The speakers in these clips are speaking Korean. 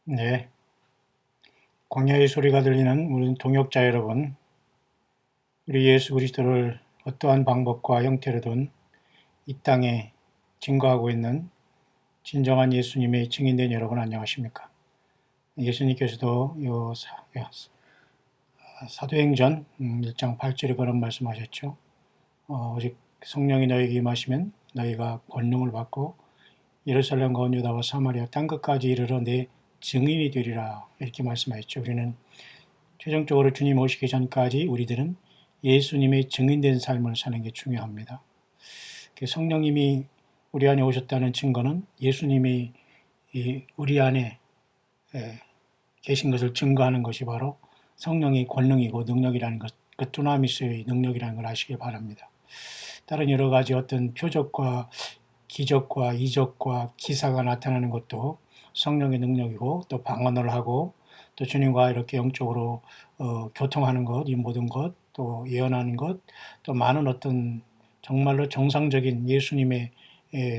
네, 광야의 소리가 들리는 우리 동역자 여러분, 우리 예수 그리스도를 어떠한 방법과 형태로든 이 땅에 증거하고 있는 진정한 예수님의 증인된 여러분 안녕하십니까? 예수님께서도 사도행전 1장 8절에 그런 말씀하셨죠. 오직 성령이 너에게 임하시면 너희가 권능을 받고 예루살렘과 온 유다와 사마리아 땅끝까지 이르러 내 증인이 되리라 이렇게 말씀하셨죠. 우리는 최종적으로 주님 오시기 전까지 우리들은 예수님의 증인된 삶을 사는 게 중요합니다. 성령님이 우리 안에 오셨다는 증거는 예수님이 우리 안에 계신 것을 증거하는 것이 바로 성령의 권능이고 능력이라는 것, 그 두나미스의 능력이라는 걸 아시기 바랍니다. 다른 여러 가지 어떤 표적과 기적과 이적과 기사가 나타나는 것도 성령의 능력이고, 또 방언을 하고 또 주님과 이렇게 영적으로 교통하는 것, 이 모든 것, 또 예언하는 것, 또 많은 어떤 정말로 정상적인 예수님의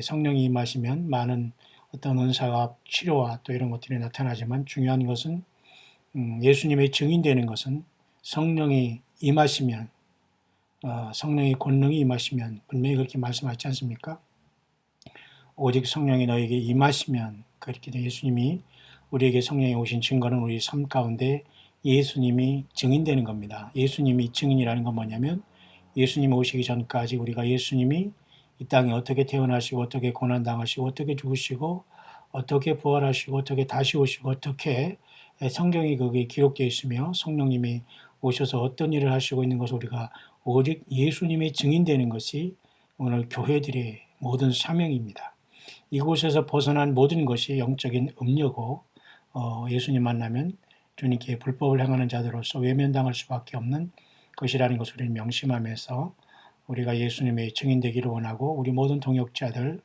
성령이 임하시면 많은 어떤 은사가 치료와 또 이런 것들이 나타나지만, 중요한 것은 예수님의 증인되는 것은 성령이 임하시면, 성령의 권능이 임하시면, 분명히 그렇게 말씀하지 않습니까? 오직 성령이 너에게 임하시면, 그렇게 예수님이 우리에게 성령이 오신 증거는 우리 삶 가운데 예수님이 증인되는 겁니다. 예수님이 증인이라는 건 뭐냐면, 예수님 오시기 전까지 우리가 예수님이 이 땅에 어떻게 태어나시고 어떻게 고난당하시고 어떻게 죽으시고 어떻게 부활하시고 어떻게 다시 오시고 어떻게, 성경이 거기에 기록되어 있으며 성령님이 오셔서 어떤 일을 하시고 있는 것을 우리가 오직 예수님의 증인되는 것이 오늘 교회들의 모든 사명입니다. 이곳에서 벗어난 모든 것이 영적인 음료고, 예수님 만나면 주님께 불법을 행하는 자들로서 외면당할 수밖에 없는 것이라는 것을 우리는 명심하면서 우리가 예수님의 증인되기를 원하고, 우리 모든 동역자들,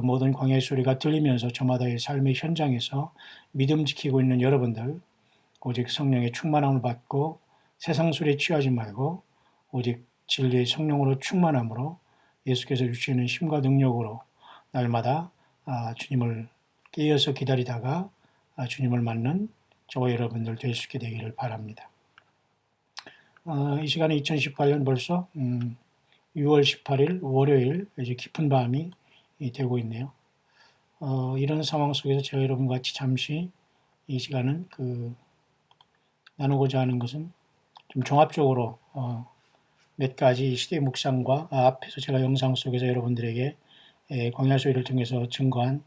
모든 광야의 소리가 들리면서 저마다의 삶의 현장에서 믿음 지키고 있는 여러분들, 오직 성령의 충만함을 받고 세상 술에 취하지 말고 오직 진리의 성령으로 충만함으로 예수께서 주시는 힘과 능력으로 날마다 주님을 깨어서 기다리다가 주님을 맞는 저와 여러분들 될 수 있게 되기를 바랍니다. 이 시간에 2018년 벌써 6월 18일 월요일, 이제 깊은 밤이 되고 있네요. 이런 상황 속에서 제가 여러분과 같이 잠시 이 시간은 나누고자 하는 것은 좀 종합적으로 몇 가지 시대 묵상과 앞에서 제가 영상 속에서 여러분들에게 광야 소리를 통해서 증거한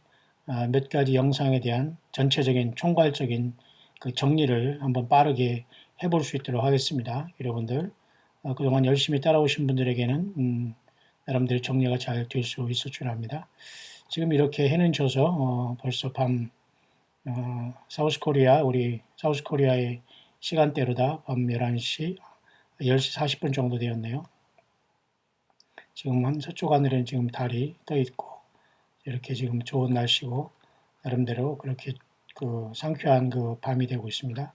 몇 가지 영상에 대한 전체적인 총괄적인 그 정리를 한번 빠르게 해볼 수 있도록 하겠습니다. 여러분들 그동안 열심히 따라오신 분들에게는 여러분들의 정리가 잘 될 수 있을 줄 압니다. 지금 이렇게 해는 져서 벌써 밤 사우스코리아, 우리 사우스코리아의 시간대로다 밤 11시 10시 40분 정도 되었네요. 지금 한 서쪽 하늘에는 지금 달이 떠 있고 이렇게 지금 좋은 날씨고 나름대로 그렇게 상쾌한 밤이 되고 있습니다.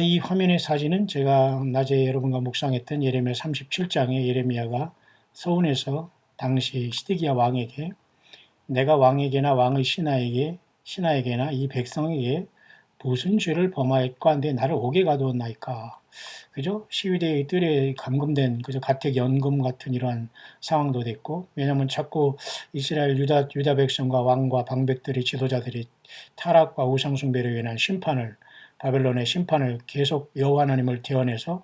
이 화면의 사진은 제가 낮에 여러분과 묵상했던 예레미야 37장에 예레미야가 서운해서 당시 시드기야 왕에게 내가 왕에게나 왕의 신하에게나 이 백성에게 무슨 죄를 범하였고 한데 나를 옥에 가두었나이까. 그죠? 시위대의 뜰에 감금된 그저 가택연금 같은 이러한 상황도 됐고, 왜냐하면 자꾸 이스라엘 유다 백성과 왕과 방백들의 지도자들이 타락과 우상숭배로 인한 바벨론의 심판을 계속 여호와 하나님을 대언해서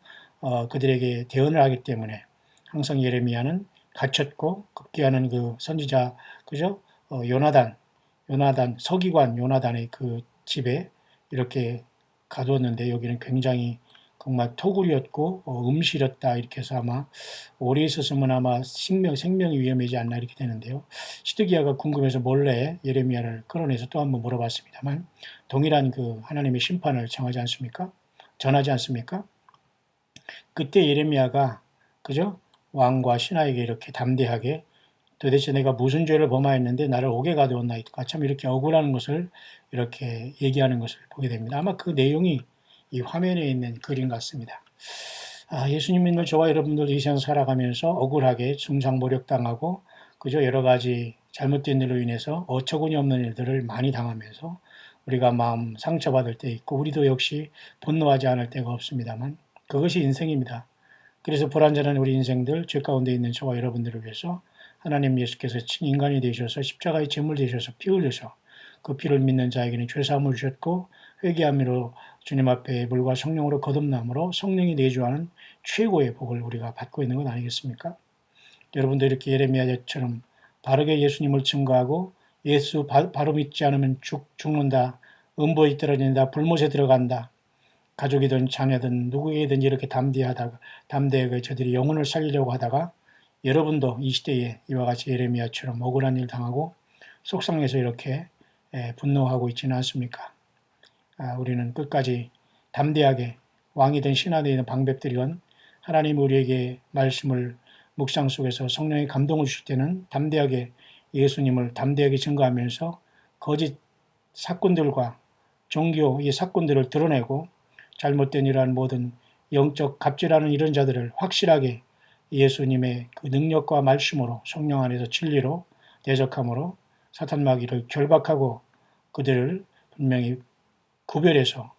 그들에게 대언을 하기 때문에 항상 예레미야는 갇혔고, 급기야는 그 선지자 그죠? 요나단 서기관 요나단의 그 집에 이렇게 가두었는데, 여기는 굉장히 정말 토굴이었고 음실이었다 이렇게 해서 아마 오래 있었으면 아마 생명이 위험하지 않나 이렇게 되는데요. 시드기야가 궁금해서 몰래 예레미야를 끌어내서 또 한번 물어봤습니다만 동일한 그 하나님의 심판을 전하지 않습니까? 그때 예레미야가 그죠? 왕과 신하에게 이렇게 담대하게 도대체 내가 무슨 죄를 범하였는데 나를 옥에 가두었나이까, 참 이렇게 억울한 것을 이렇게 얘기하는 것을 보게 됩니다. 아마 그 내용이 이 화면에 있는 그림 같습니다. 예수님 믿는 저와 여러분들 이 세상 살아가면서 억울하게 중상모략당하고 그저 여러 가지 잘못된 일로 인해서 어처구니 없는 일들을 많이 당하면서 우리가 마음 상처받을 때 있고 우리도 역시 분노하지 않을 때가 없습니다만 그것이 인생입니다. 그래서 불완전한 우리 인생들, 죄 가운데 있는 저와 여러분들을 위해서 하나님 예수께서 친인간이 되셔서 십자가의 제물 되셔서 피 흘려서 그 피를 믿는 자에게는 죄사함을 주셨고 회개함으로 주님 앞에 물과 성령으로 거듭남으로 성령이 내주하는 최고의 복을 우리가 받고 있는 것 아니겠습니까? 여러분도 이렇게 예레미야처럼 바르게 예수님을 증거하고 예수 바로 믿지 않으면 죽는다, 음부에 떨어진다, 불못에 들어간다, 가족이든 자녀든 누구에게든지 이렇게 담대하게 저들이 영혼을 살리려고 하다가 여러분도 이 시대에 이와 같이 예레미야처럼 억울한 일 당하고 속상해서 이렇게 분노하고 있지는 않습니까? 우리는 끝까지 담대하게 왕이든 신하든 방백들이건 하나님 우리에게 말씀을 묵상 속에서 성령의 감동을 주실 때는 담대하게 예수님을 담대하게 증거하면서 거짓 사건들과 종교 이 사건들을 드러내고 잘못된 이러한 모든 영적 갑질하는 이런 자들을 확실하게 예수님의 그 능력과 말씀으로 성령 안에서 진리로 대적함으로 사탄 마귀를 결박하고 그들을 분명히 구별해서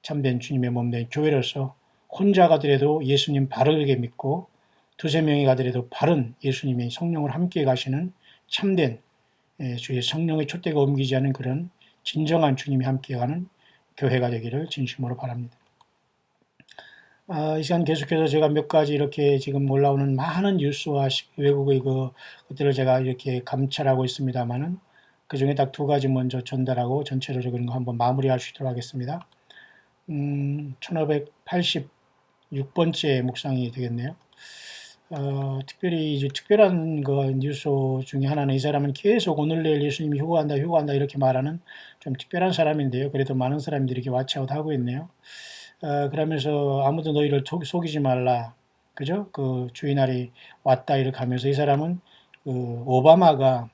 참된 주님의 몸된 교회로서 혼자 가더라도 예수님 바르게 믿고 두세 명이 가더라도 바른 예수님의 성령을 함께 가시는 참된 주의 성령의 촛대가 옮기지 않은 그런 진정한 주님이 함께 가는 교회가 되기를 진심으로 바랍니다. 이 시간 계속해서 제가 몇 가지 이렇게 지금 올라오는 많은 뉴스와 외국의 그것들을 제가 이렇게 감찰하고 있습니다만은 그 중에 딱 두 가지 먼저 전달하고 전체적인 거 한번 마무리할 수 있도록 하겠습니다. 1586번째 묵상이 되겠네요. 특별히 이제 특별한 그 뉴스 중에 하나는 이 사람은 계속 오늘 내일 예수님이 휴거한다 이렇게 말하는 좀 특별한 사람인데요. 그래도 많은 사람들이 이렇게 왓츠아웃 하고 있네요. 그러면서 아무도 너희를 속이지 말라. 그죠? 그 주의날이 왔다 이렇게 하면서 이 사람은 그 오바마가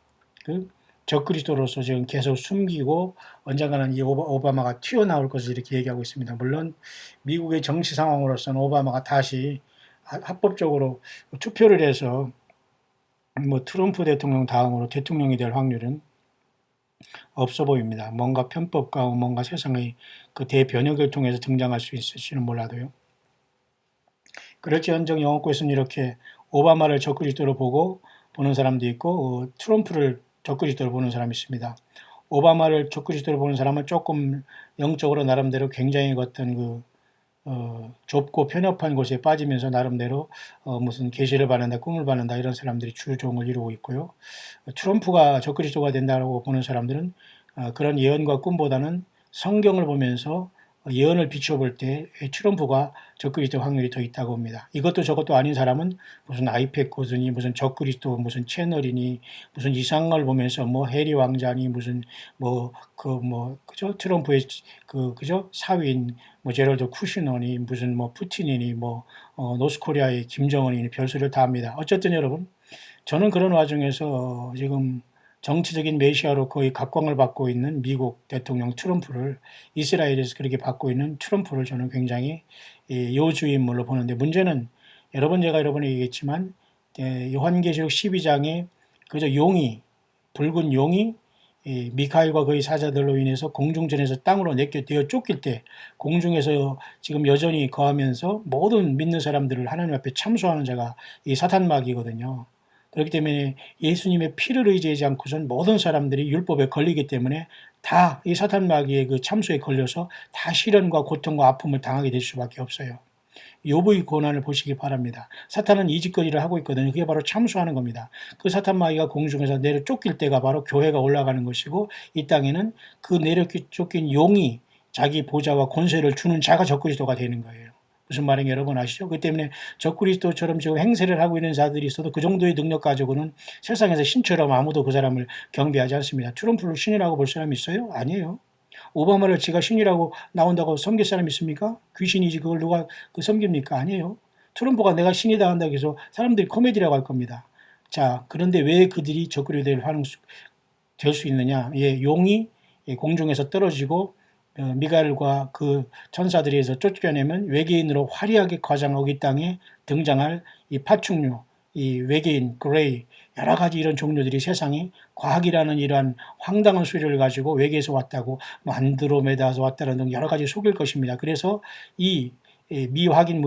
그 적그리스도로서 지금 계속 숨기고 언젠가는 이 오바마가 튀어나올 것을 이렇게 얘기하고 있습니다. 물론 미국의 정치 상황으로서는 오바마가 다시 합법적으로 투표를 해서 뭐 트럼프 대통령 다음으로 대통령이 될 확률은 없어 보입니다. 뭔가 편법과 뭔가 세상의 그 대변혁을 통해서 등장할 수 있을지는 몰라도요. 그럴지언정 영어권에서는 이렇게 오바마를 적그리스도로 보는 사람도 있고 트럼프를 적그리스도로 보는 사람이 있습니다. 오바마를 적그리스도로 보는 사람은 조금 영적으로 나름대로 굉장히 어떤 좁고 편협한 곳에 빠지면서 나름대로 무슨 계시를 받는다, 꿈을 받는다 이런 사람들이 주종을 이루고 있고요. 트럼프가 적그리스도가 된다고 보는 사람들은 그런 예언과 꿈보다는 성경을 보면서 예언을 비춰볼 때 트럼프가 적그리스도 확률이 더 있다고 봅니다. 이것도 저것도 아닌 사람은 무슨 아이팩 고수니 무슨 적그리스도 무슨 채널이니 무슨 이상을 보면서 뭐 해리 왕자니 무슨 그죠 트럼프의 그죠 사위인 뭐 제럴드 쿠시너니 무슨 뭐 푸틴이니 노스코리아의 김정은이니 별소리를 다 합니다. 어쨌든 여러분 저는 그런 와중에서 지금 정치적인 메시아로 거의 각광을 받고 있는 미국 대통령 트럼프를 이스라엘에서 그렇게 받고 있는 트럼프를 저는 굉장히 요주인물로 보는데 문제는 제가 여러 번 얘기했지만 요한계시록 12장에 그저 붉은 용이 미카엘과 그의 사자들로 인해서 공중전에서 땅으로 내어 쫓길 때 공중에서 지금 여전히 거하면서 모든 믿는 사람들을 하나님 앞에 참소하는 자가 이 사탄 마귀거든요. 그렇기 때문에 예수님의 피를 의지하지 않고선 모든 사람들이 율법에 걸리기 때문에 다 이 사탄 마귀의 그 참소에 걸려서 다 시련과 고통과 아픔을 당하게 될 수밖에 없어요. 욥의 고난을 보시기 바랍니다. 사탄은 이 짓거리를 하고 있거든요. 그게 바로 참소하는 겁니다. 그 사탄 마귀가 공중에서 내려 쫓길 때가 바로 교회가 올라가는 것이고 이 땅에는 그 내려 쫓긴 용이 자기 보좌와 권세를 주는 자가 적그리스도가 되는 거예요. 무슨 말인지 여러분 아시죠? 그 때문에 적그리스도처럼 지금 행세를 하고 있는 자들이 있어도 그 정도의 능력 가지고는 세상에서 신처럼 아무도 그 사람을 경배하지 않습니다. 트럼프를 신이라고 볼 사람이 있어요? 아니에요. 오바마를 지가 신이라고 나온다고 섬길 사람이 있습니까? 귀신이지 그걸 누가 섬깁니까? 아니에요. 트럼프가 내가 신이다 한다고 해서 사람들이 코미디라고 할 겁니다. 자, 그런데 왜 그들이 적그리스도를 될 수 있느냐? 용이 공중에서 떨어지고 미가엘과 그 천사들에서 쫓겨내면 외계인으로 화려하게 과장하고 이 땅에 등장할 이 파충류, 이 외계인, 그레이, 여러 가지 이런 종류들이 세상에 과학이라는 이러한 황당한 소리를 가지고 외계에서 왔다고, 뭐 안드로메다에서 왔다는 등 여러 가지 속일 것입니다. 그래서 이 미확인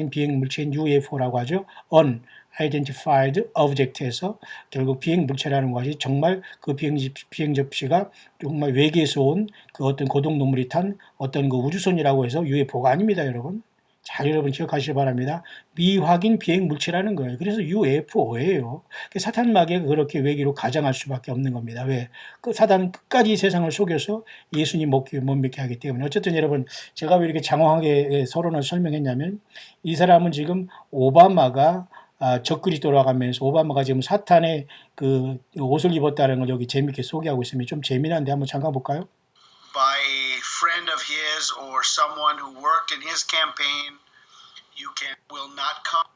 비행 물체인 UFO라고 하죠. Unidentified Object에서 결국 비행 물체라는 것이 정말 그 비행 접시가 정말 외계에서 온 그 어떤 고동동물이 탄 어떤 그 우주선이라고 해서 UFO가 아닙니다, 여러분. 잘 여러분 기억하시기 바랍니다. 미확인 비행 물체라는 거예요. 그래서 UFO예요. 사탄 마귀가 그렇게 외계로 가장할 수밖에 없는 겁니다. 왜? 그 사탄은 끝까지 세상을 속여서 예수님 못 믿게 하기 때문에. 어쨌든 여러분, 제가 왜 이렇게 장황하게 서론을 설명했냐면, 이 사람은 지금 오바마가 적그리스도라고 하면서 오바마가 지금 사탄의 그 옷을 입었다는 걸 여기 재밌게 소개하고 있습니다. 좀 재미난데 한번 잠깐 볼까요? By a friend of his or someone who worked in his campaign, will not come.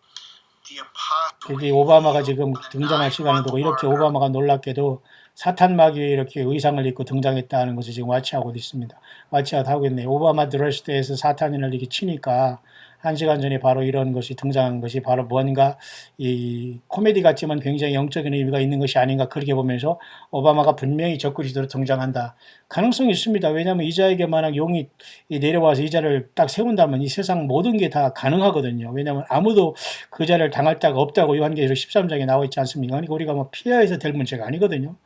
The apostle. 그게 오바마가 지금 등장할 시간이 되고, 이렇게 오바마가 놀랍게도 사탄 마귀의 이렇게 의상을 입고 등장했다는 것을 지금 와치하고 있습니다. 와치아웃 하고 있네요. 오바마 드레스대에서 사탄인을 이렇게 치니까 1시간 전에 바로 이런 것이 등장한 것이 바로 뭔가 이 코미디 같지만 굉장히 영적인 의미가 있는 것이 아닌가, 그렇게 보면서 오바마가 분명히 적그리스도로 등장한다. 가능성이 있습니다. 왜냐하면 이자에게 만약 용이 내려와서 이자를 딱 세운다면 이 세상 모든 게 다 가능하거든요. 왜냐하면 아무도 그 자를 당할 자가 없다고 요한계시록 13장에 나와 있지 않습니까? 그러니까 우리가 뭐 피해서 될 문제가 아니거든요.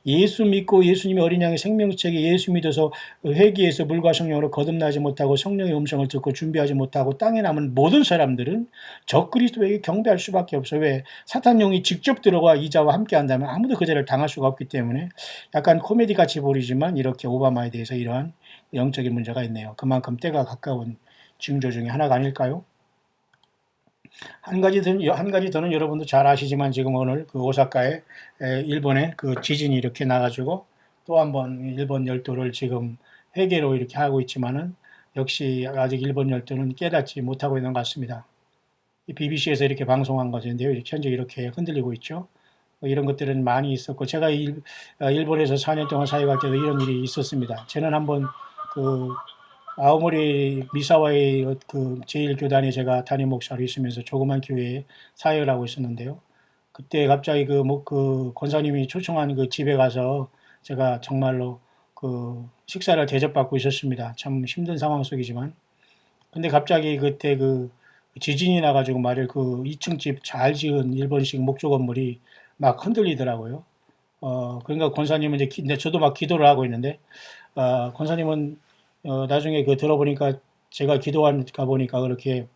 예수 믿고 예수님의 어린 양의 생명책에 예수 믿어서 회개해서 물과 성령으로 거듭나지 못하고 성령의 음성을 듣고 준비하지 못하고 땅에 남은 모든 사람들은 적그리스도에게 경배할 수밖에 없어요. 왜? 사탄용이 직접 들어가 이자와 함께 한다면 아무도 그 자를 당할 수가 없기 때문에 약간 코미디 같이 보이지만 이렇게 오바마에 대해서 이러한 영적인 문제가 있네요. 그만큼 때가 가까운 징조 중에 하나가 아닐까요? 한 가지 더는 여러분도 잘 아시지만 지금 오늘 그 오사카에 일본의 그 지진이 이렇게 나가지고 또 한번 일본 열도를 지금 회계로 이렇게 하고 있지만은 역시 아직 일본 열도는 깨닫지 못하고 있는 것 같습니다. 이 BBC에서 이렇게 방송한 것인데요. 현재 이렇게 흔들리고 있죠. 이런 것들은 많이 있었고, 제가 일본에서 4년 동안 사역할 때도 이런 일이 있었습니다. 저는 한번 그 아오모리 미사와의 그 제1교단에 제가 담임 목사로 있으면서 조그만 교회에 사역을 하고 있었는데요. 그때 갑자기 그 권사님이 초청한 그 집에 가서 제가 정말로 그 식사를 대접받고 있었습니다. 참 힘든 상황 속이지만. 근데 갑자기 그때 그 지진이 나가지고 말이에요. 그 2층 집 잘 지은 일본식 목조 건물이 막 흔들리더라고요. 그러니까 권사님은 이제 저도 막 기도를 하고 있는데, 권사님은 나중에 그 들어보니까 제가 기도하니까 보니까 그렇게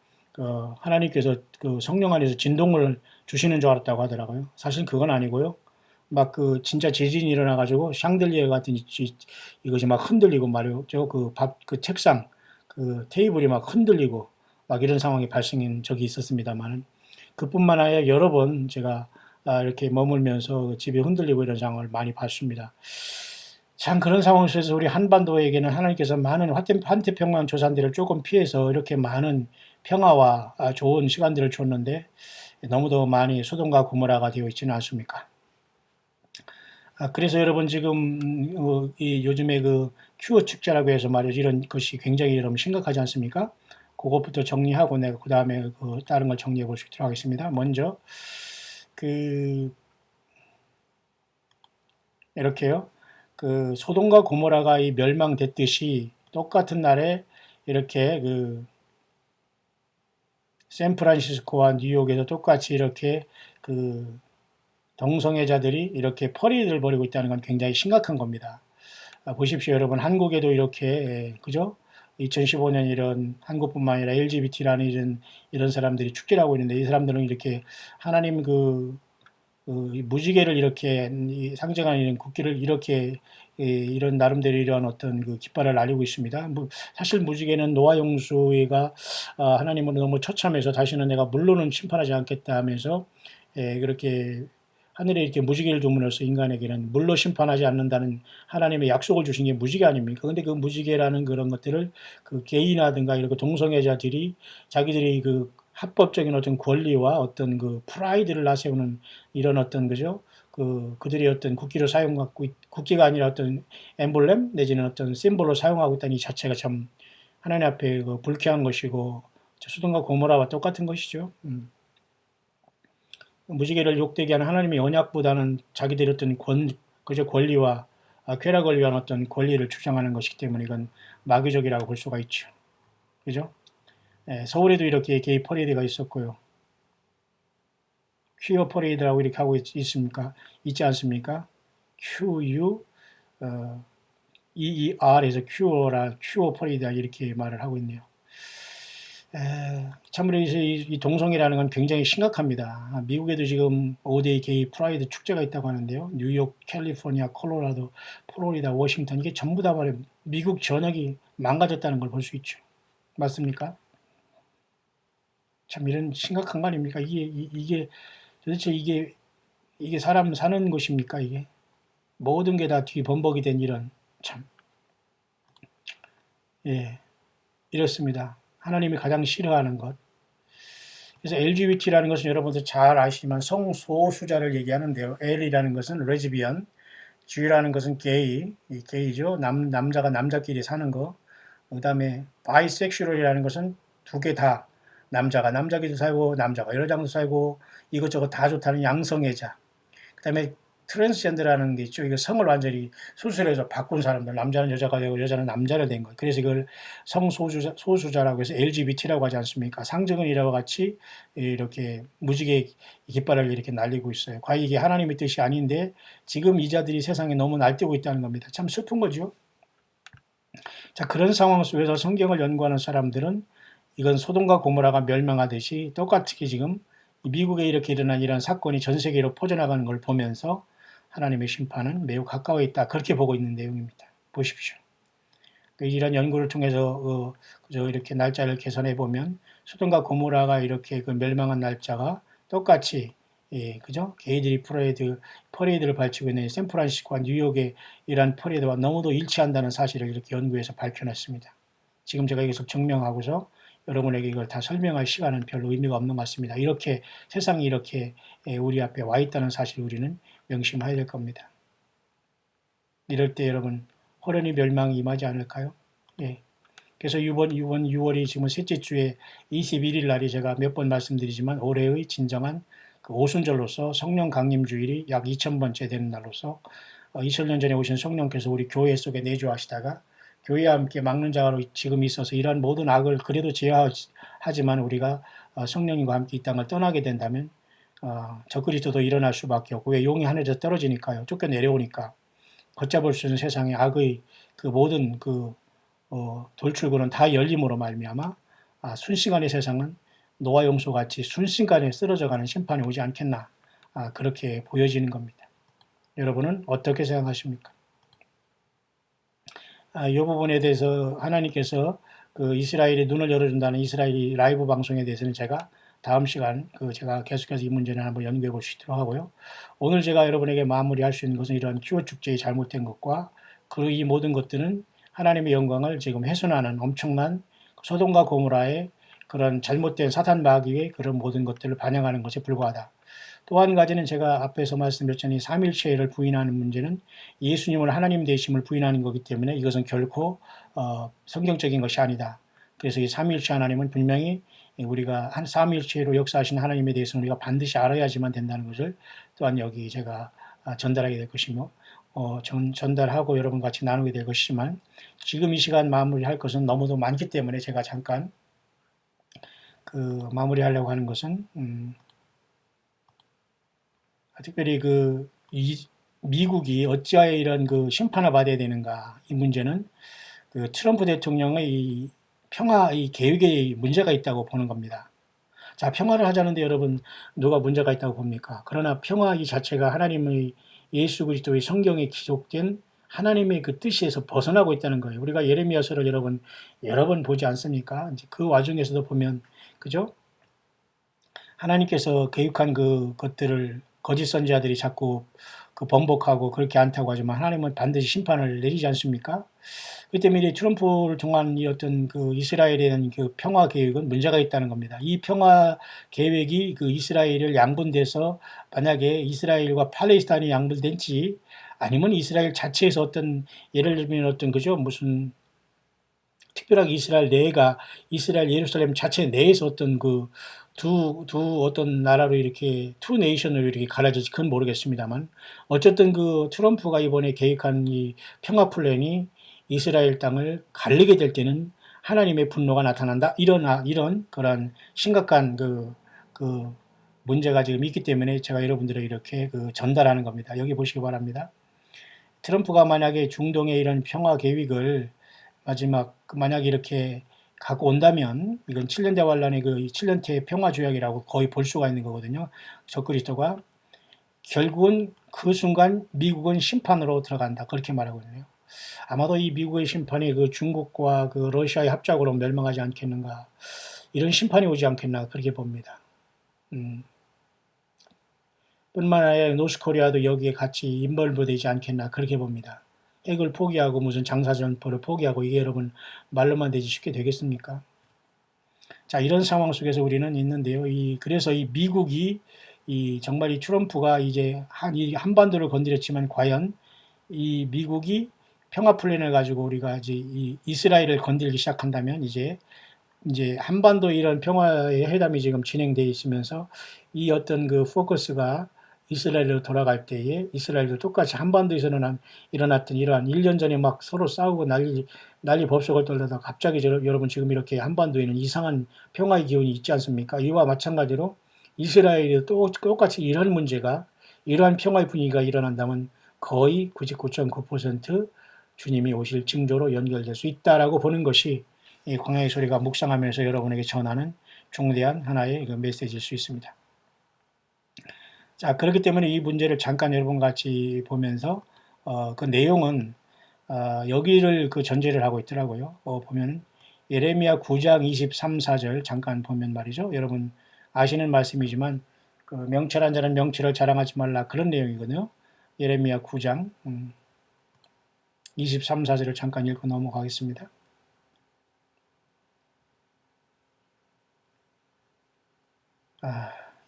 하나님께서 그 성령 안에서 진동을 주시는 줄 알았다고 하더라고요. 사실 그건 아니고요. 막 그 진짜 지진이 일어나가지고 샹들리에 같은 이것이 막 흔들리고 말이요. 그 책상, 그 테이블이 막 흔들리고 막 이런 상황이 발생한 적이 있었습니다만, 그뿐만 아니라 여러 번 제가 이렇게 머물면서 집이 흔들리고 이런 상황을 많이 봤습니다. 참 그런 상황 속에서 우리 한반도에게는 하나님께서 많은 환태평양 조산들을 조금 피해서 이렇게 많은 평화와 좋은 시간들을 줬는데 너무도 많이 소돔과 고모라가 되어 있지는 않습니까? 그래서 여러분 지금 이 요즘에 그 큐어 축제라고 해서 말이죠. 이런 것이 굉장히 여러분 심각하지 않습니까? 그것부터 정리하고 내가 그 다음에 그 다른 걸 정리해 볼 수 있도록 하겠습니다. 먼저 이렇게요. 그 소돔과 고모라가 이 멸망됐듯이 똑같은 날에 이렇게 그 샌프란시스코와 뉴욕에서 똑같이 이렇게 그 동성애자들이 이렇게 퍼레이드를 벌이고 있다는 건 굉장히 심각한 겁니다. 보십시오, 여러분. 한국에도 이렇게 그죠? 2015년 이런 한국뿐만 아니라 LGBT라는 이런 사람들이 축제를 하고 있는데, 이 사람들은 이렇게 하나님 무지개를 이렇게 상징하는 이런 국기를 이렇게 이런 나름대로 이런 어떤 그 깃발을 날리고 있습니다. 사실 무지개는 노아 용수가 하나님은 너무 처참해서 다시는 내가 물로는 심판하지 않겠다 하면서 그렇게 하늘에 이렇게 무지개를 둠으로써 인간에게는 물로 심판하지 않는다는 하나님의 약속을 주신 게 무지개 아닙니까? 근데 그 무지개라는 그런 것들을 그 게이나든가 이렇게 동성애자들이 자기들이 그 합법적인 어떤 권리와 어떤 그 프라이드를 나세우는 이런 어떤 그죠? 그들이 어떤 국기로 사용하고 국기가 아니라 어떤 엠블렘 내지는 어떤 심볼로 사용하고 있다는 이 자체가 참 하나님 앞에 그 불쾌한 것이고 소돔과 고모라와 똑같은 것이죠. 무지개를 욕되게 하는 하나님의 언약보다는 자기들의 어떤 그저 권리와 쾌락을 위한 어떤 권리를 주장하는 것이기 때문에 이건 마귀적이라고 볼 수가 있죠. 그죠? 예, 서울에도 이렇게 게이 퍼레이드가 있었고요. 퀴어 퍼레이드라고 이렇게 하고 있습니까? 있지 않습니까? QU EER에서 퀴어 퍼레이드 이렇게 말을 하고 있네요. 참으로 이 동성애라는 건 굉장히 심각합니다. 미국에도 지금 5데이 게이 프라이드 축제가 있다고 하는데요. 뉴욕, 캘리포니아, 콜로라도, 플로리다, 워싱턴 이게 전부 다 말해 미국 전역이 망가졌다는 걸 볼 수 있죠. 맞습니까? 참 이런 심각한 거 아닙니까? 이게 도대체 이게 사람 사는 곳입니까? 이게 모든 게 다 뒤범벅이 된 이런 참 예, 이렇습니다. 하나님이 가장 싫어하는 것. 그래서 LGBT라는 것은 여러분들 잘 아시지만 성소수자를 얘기하는데요. L이라는 것은 레즈비언, G라는 것은 게이죠. 남자가 남자끼리 사는 거. 그 다음에 바이섹슈얼이라는 것은 두 개 다 남자가 남자끼리 살고 남자가 여자랑도 살고 이것저것 다 좋다는 양성애자. 그 다음에 트랜스젠더라는 게 있죠. 이거 성을 완전히 수술해서 바꾼 사람들, 남자는 여자가 되고 여자는 남자가 된 거예요. 그래서 이걸 소수자라고 해서 LGBT라고 하지 않습니까? 상정은이라고 같이 이렇게 무지개 깃발을 이렇게 날리고 있어요. 과연 이게 하나님의 뜻이 아닌데 지금 이 자들이 세상에 너무 날뛰고 있다는 겁니다. 참 슬픈 거죠. 자, 그런 상황 속에서 성경을 연구하는 사람들은 이건 소돔과 고모라가 멸망하듯이 똑같이 지금 미국에 이렇게 일어난 이런 사건이 전 세계로 퍼져나가는 걸 보면서 하나님의 심판은 매우 가까워 있다. 그렇게 보고 있는 내용입니다. 보십시오. 이런 연구를 통해서 이렇게 날짜를 계산해 보면 소돔과 고모라가 이렇게 그 멸망한 날짜가 똑같이 그죠? 게이들이 퍼레이드를 밝히고 있는 샌프란시스코와 뉴욕의 이러한 퍼레이드와 너무도 일치한다는 사실을 이렇게 연구해서 밝혀냈습니다. 지금 제가 계속 증명하고서 여러분에게 이걸 다 설명할 시간은 별로 의미가 없는 것 같습니다. 이렇게 세상이 이렇게 우리 앞에 와 있다는 사실을 우리는 명심해야 될 겁니다. 이럴 때 여러분 호련히 멸망이 임하지 않을까요? 예. 그래서 이번 6월이 지금 셋째 주에 21일 날이 제가 몇 번 말씀드리지만 올해의 진정한 그 오순절로서 성령 강림 주일이 약 2000번째 되는 날로서 2000년 전에 오신 성령께서 우리 교회 속에 내주하시다가 교회와 함께 막는 자로 지금 있어서 이러한 모든 악을 그래도 제어하지만 우리가 성령님과 함께 이 땅을 떠나게 된다면 적그리스도도 일어날 수밖에 없고 왜 용이 하늘에서 떨어지니까요. 쫓겨 내려오니까 걷잡을 수 있는 세상의 악의 그 모든 돌출구는 다 열림으로 말미암아 순식간의 세상은 노아 용수 같이 순식간에 쓰러져가는 심판이 오지 않겠나 그렇게 보여지는 겁니다. 여러분은 어떻게 생각하십니까? 이 부분에 대해서 하나님께서 그 이스라엘의 눈을 열어준다는 이스라엘이 라이브 방송에 대해서는 제가 다음 시간 제가 계속해서 이 문제를 한번 연구해 볼 수 있도록 하고요. 오늘 제가 여러분에게 마무리할 수 있는 것은 이런 큐어 축제의 잘못된 것과 그 이 모든 것들은 하나님의 영광을 지금 훼손하는 엄청난 소돔과 고모라의 그런 잘못된 사탄 마귀의 그런 모든 것들을 반영하는 것에 불과하다. 또 한 가지는 제가 앞에서 말씀드렸잖아요. 삼일체를 부인하는 문제는 예수님을 하나님 되심을 부인하는 거기 때문에 이것은 결코 성경적인 것이 아니다. 그래서 이 삼일체 하나님은 분명히 우리가 한 삼일체로 역사하신 하나님에 대해서는 우리가 반드시 알아야지만 된다는 것을 또한 여기 제가 전달하게 될 것이며 전달하고 여러분 같이 나누게 될 것이지만 지금 이 시간 마무리할 것은 너무도 많기 때문에 제가 잠깐 마무리하려고 하는 것은 특별히 미국이 어찌하여 이런 심판을 받아야 되는가 이 문제는 트럼프 대통령의 이 평화 이 계획에 문제가 있다고 보는 겁니다. 자, 평화를 하자는데 여러분 누가 문제가 있다고 봅니까? 그러나 평화 이 자체가 하나님의 예수 그리스도의 성경에 기록된 하나님의 그 뜻에서 벗어나고 있다는 거예요. 우리가 예레미야서를 여러 번 보지 않습니까? 이제 그 와중에서도 보면 그죠? 하나님께서 계획한 것들을 거짓 선지자들이 자꾸 번복하고 그렇게 않다고 하지만 하나님은 반드시 심판을 내리지 않습니까? 그 때문에 트럼프를 통한 이 어떤 이스라엘에 대한 평화 계획은 문제가 있다는 겁니다. 이 평화 계획이 이스라엘을 양분돼서 만약에 이스라엘과 팔레스타인이 양분된지 아니면 이스라엘 자체에서 어떤 예를 들면 어떤 그죠 무슨 특별하게 이스라엘 내가 이스라엘 예루살렘 자체 내에서 어떤 그 두 어떤 나라로 이렇게 투 네이션으로 이렇게 갈라질지 그건 모르겠습니다만 어쨌든 그 트럼프가 이번에 계획한 이 평화 플랜이 이스라엘 땅을 갈리게 될 때는 하나님의 분노가 나타난다. 이런 그런 심각한 그 문제가 지금 있기 때문에 제가 여러분들에게 이렇게 그 전달하는 겁니다. 여기 보시기 바랍니다. 트럼프가 만약에 중동의 이런 평화 계획을 마지막 만약에 이렇게 갖고 온다면 이건 7년 대환란의 그 7년태 평화 조약이라고 거의 볼 수가 있는 거거든요. 적그리스도가 결국은 그 순간 미국은 심판으로 들어간다. 그렇게 말하고 있네요. 아마도 이 미국의 심판이 그 중국과 그 러시아의 합작으로 멸망하지 않겠는가. 이런 심판이 오지 않겠나 그렇게 봅니다. 뿐만 아니라 노스코리아도 여기에 같이 인벌브 되지 않겠나 그렇게 봅니다. 핵을 포기하고 무슨 장사전포를 포기하고 이게 여러분 말로만 되지 쉽게 되겠습니까? 자, 이런 상황 속에서 우리는 있는데요. 그래서 이 미국이 정말 이 트럼프가 이제 이 한반도를 건드렸지만 과연 이 미국이 평화 플랜을 가지고 우리가 이제 이 이스라엘을 건들기 시작한다면 이제 한반도 이런 평화의 회담이 지금 진행되어 있으면서 이 어떤 그 포커스가 이스라엘로 돌아갈 때에 이스라엘도 똑같이 한반도에서는 일어났던 이러한 1년 전에 막 서로 싸우고 난리 법석을 떨다가 갑자기 여러분 지금 이렇게 한반도에는 이상한 평화의 기운이 있지 않습니까? 이와 마찬가지로 이스라엘이 또 똑같이 이런 문제가 이러한 평화의 분위기가 일어난다면 거의 99.9% 주님이 오실 징조로 연결될 수 있다라고 보는 것이 이 광야의 소리가 묵상하면서 여러분에게 전하는 중대한 하나의 그 메시지일 수 있습니다. 자, 그렇기 때문에 이 문제를 잠깐 여러분과 같이 보면서 그 내용은 여기를 그 전제를 하고 있더라고요. 보면은 예레미야 9장 23, 4절 잠깐 보면 말이죠. 여러분 아시는 말씀이지만 그 명철한 자는 명철을 자랑하지 말라 그런 내용이거든요. 예레미야 9장 23, 4절을 잠깐 읽고 넘어가겠습니다.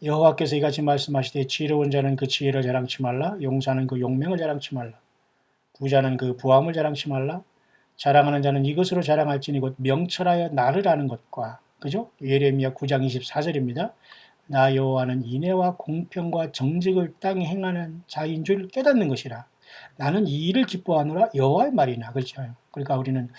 여호와께서 이같이 말씀하시되 지혜로운 자는 그 지혜를 자랑치 말라 용사는 그 용맹을 자랑치 말라 부자는 그 부함을 자랑치 말라 자랑하는 자는 이것으로 자랑할지니 곧 명철하여 나를 아는 것과 그죠? 예레미야 9장 24절입니다. 나 여호와는 인애와 공평과 정직을 땅에 행하는 자인 줄 깨닫는 것이라. 나는 이 일을 기뻐하노라 여호와의 말이나 그렇죠. 그러니까 우리는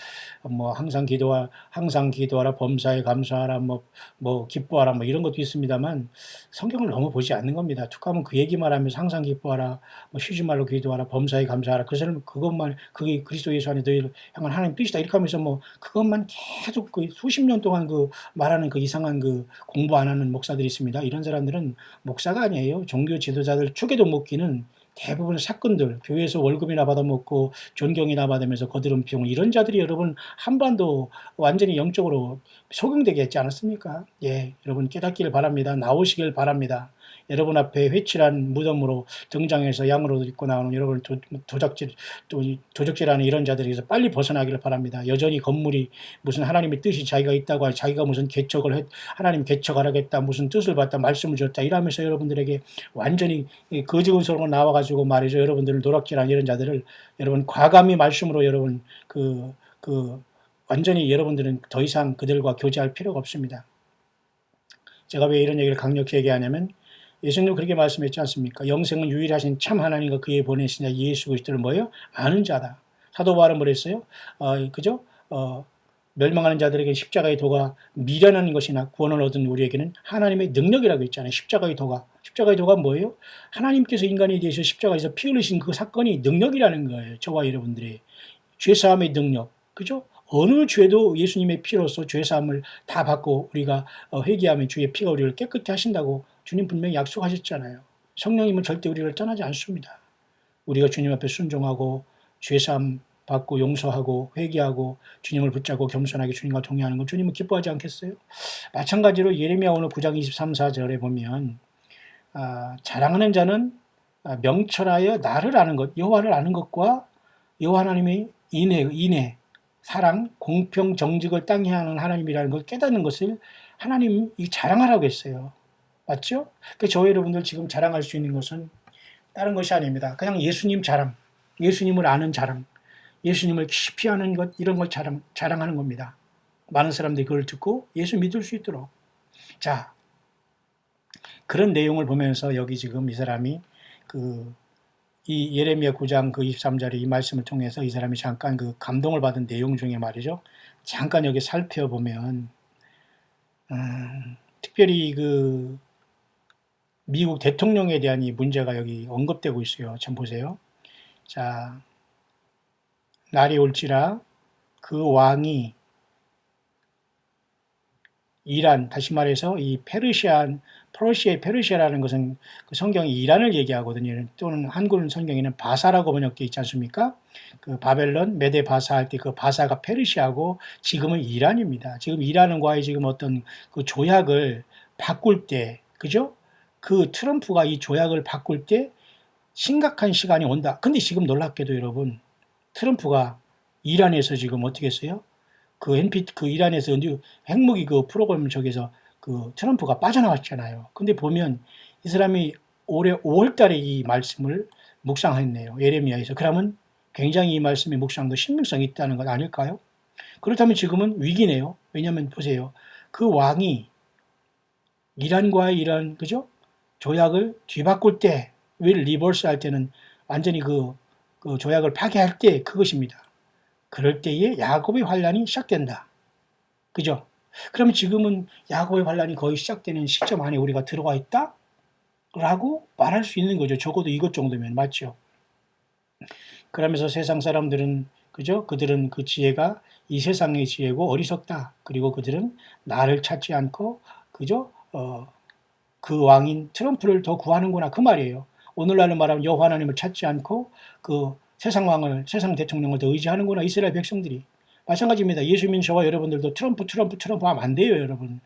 뭐 항상 기도하라 범사에 감사하라 뭐 기뻐하라 뭐 이런 것도 있습니다만 성경을 너무 보지 않는 겁니다. 툭하면 그 얘기만 하면서 항상 기뻐하라 뭐 쉬지 말고 기도하라 범사에 감사하라 그것만 그게 그리스도 예수 안에 너희를 향한 하나님 뜻이다 이렇게 하면서 뭐 그것만 계속 그 수십 년 동안 그 말하는 그 이상한 그 공부 안 하는 목사들이 있습니다. 이런 사람들은 목사가 아니에요. 종교 지도자들 축에도 못 끼는 대부분 사건들, 교회에서 월급이나 받아먹고 존경이나 받으면서 거드름 피우는 이런 자들이 여러분 한반도 완전히 영적으로 소경되게 했지 않았습니까? 예, 여러분 깨닫기를 바랍니다. 나오시길 바랍니다. 여러분 앞에 회칠한 무덤으로 등장해서 양으로 입고 나오는 여러분 도적질하는 이런 자들에게서 빨리 벗어나기를 바랍니다. 여전히 건물이 무슨 하나님의 뜻이 자기가 있다고 자기가 무슨 하나님 개척하라겠다 무슨 뜻을 받다 말씀을 줬다 이러면서 여러분들에게 완전히 거짓으로 나와가지고 말이죠. 여러분들을 노략질하는 이런 자들을 여러분 과감히 말씀으로 여러분 완전히 여러분들은 더 이상 그들과 교제할 필요가 없습니다. 제가 왜 이런 얘기를 강력히 얘기하냐면 예수님도 그렇게 말씀했지 않습니까? 영생은 유일하신 참 하나님과 그의 보내신 자 예수 그리스도를 뭐예요? 아는 자다. 사도 바울은 뭐랬어요? 그죠? 멸망하는 자들에게 십자가의 도가 미련한 것이나 구원을 얻은 우리에게는 하나님의 능력이라고 했잖아요. 십자가의 도가 뭐예요? 하나님께서 인간에 대해서 십자가에서 피 흘리신 그 사건이 능력이라는 거예요. 저와 여러분들의 죄사함의 능력. 그죠? 어느 죄도 예수님의 피로서 죄사함을 다 받고 우리가 회개하면 주의 피가 우리를 깨끗이 하신다고 주님 분명히 약속하셨잖아요. 성령님은 절대 우리를 떠나지 않습니다. 우리가 주님 앞에 순종하고 죄사함 받고 용서하고 회개하고 주님을 붙잡고 겸손하게 주님과 동행하는 건 주님은 기뻐하지 않겠어요? 마찬가지로 예레미야 오늘 9장 23, 4절에 보면 자랑하는 자는 명철하여 나를 아는 것, 여호와를 아는 것과 여호와 하나님의 인애, 사랑, 공평, 정직을 땅에 하는 하나님이라는 걸 깨닫는 것을 하나님이 자랑하라고 했어요. 맞죠? 그 저희 여러분들 지금 자랑할 수 있는 것은 다른 것이 아닙니다. 그냥 예수님 자랑, 예수님을 아는 자랑, 예수님을 깊이 아는 것 이런 걸 자랑하는 겁니다. 많은 사람들이 그걸 듣고 예수 믿을 수 있도록. 자, 그런 내용을 보면서 여기 지금 이 사람이 이 예레미야 9장 그 23절의 이 말씀을 통해서 이 사람이 잠깐 그 감동을 받은 내용 중에 말이죠. 잠깐 여기 살펴보면 특별히 그 미국 대통령에 대한 이 문제가 여기 언급되고 있어요. 참 보세요. 자, 날이 올지라 그 왕이 이란, 다시 말해서 이 페르시아라는 것은 그 성경이 이란을 얘기하거든요. 또는 한글 성경에는 바사라고 번역되어 있지 않습니까? 그 바벨론, 메데 바사 할 때 그 바사가 페르시아고 지금은 이란입니다. 지금 이란과의 지금 어떤 그 조약을 바꿀 때, 그죠? 그 트럼프가 이 조약을 바꿀 때 심각한 시간이 온다. 근데 지금 놀랍게도 여러분, 트럼프가 이란에서 지금 어떻게 했어요? 그 이란에서 핵무기 그 프로그램 쪽에서 그 트럼프가 빠져나왔잖아요. 근데 보면 이 사람이 올해 5월 달에 이 말씀을 묵상했네요. 예레미야에서. 그러면 굉장히 이 말씀의 묵상도 신빙성이 있다는 것 아닐까요? 그렇다면 지금은 위기네요. 왜냐하면 보세요. 그 왕이 이란과의 이런, 그죠? 조약을 뒤바꿀 때, 윌 리버스 할 때는 완전히 그 조약을 파괴할 때 그것입니다. 그럴 때에 야곱의 환란이 시작된다. 그죠? 그럼 지금은 야곱의 환란이 거의 시작되는 시점 안에 우리가 들어와 있다? 라고 말할 수 있는 거죠. 적어도 이것 정도면 맞죠? 그러면서 세상 사람들은 그죠? 그들은 그 지혜가 이 세상의 지혜고 어리석다. 그리고 그들은 나를 찾지 않고 그죠? 그 왕인 트럼프를 더 구하는구나 그 말이에요. 오늘날로 말하면 여호와 하나님을 찾지 않고 그 세상 왕을 세상 대통령을 더 의지하는구나 이스라엘 백성들이. 마찬가지입니다. 예수 믿는 저와 여러분들도 트럼프 하면 안 돼요, 여러분.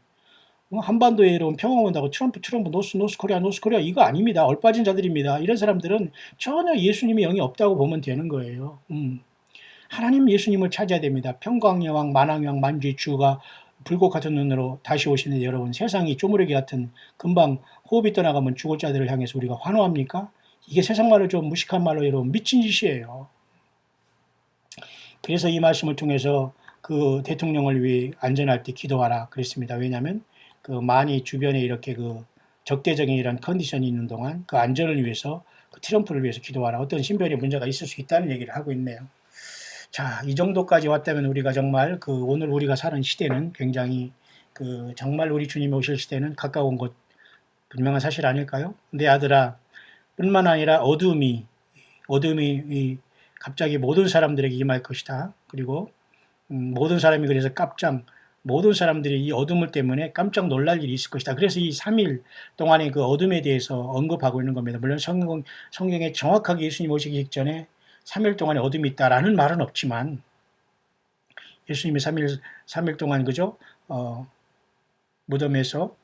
한반도에 여러분 평화 온다고 트럼프 노스 코리아 이거 아닙니다. 얼빠진 자들입니다. 이런 사람들은 전혀 예수님의 영이 없다고 보면 되는 거예요. 하나님 예수님을 찾아야 됩니다. 평강여왕 만왕여왕 만주의 주가 불꽃 같은 눈으로 다시 오시는데 여러분 세상이 쪼무레기 같은 금방 호흡이 떠나가면 죽을 자들을 향해서 우리가 환호합니까? 이게 세상 말로 좀 무식한 말로 여러분 미친 짓이에요. 그래서 이 말씀을 통해서 그 대통령을 위해 안전할 때 기도하라 그랬습니다. 왜냐하면 그 많이 주변에 이렇게 그 적대적인 이런 컨디션이 있는 동안 그 안전을 위해서 그 트럼프를 위해서 기도하라. 어떤 신변의 문제가 있을 수 있다는 얘기를 하고 있네요. 자, 이 정도까지 왔다면 우리가 정말 그 오늘 우리가 사는 시대는 굉장히 그 정말 우리 주님이 오실 시대는 가까운 것 분명한 사실 아닐까요? 내 아들아, 뿐만 아니라 어둠이 갑자기 모든 사람들에게 임할 것이다. 그리고 모든 사람이 그래서 모든 사람들이 이 어둠을 때문에 깜짝 놀랄 일이 있을 것이다. 그래서 이 3일 동안의 그 어둠에 대해서 언급하고 있는 겁니다. 물론 성경에 정확하게 예수님 오시기 직전에 3일 동안에 어둠이 있다라는 말은 없지만 예수님이 3일 동안 그죠? 무덤에서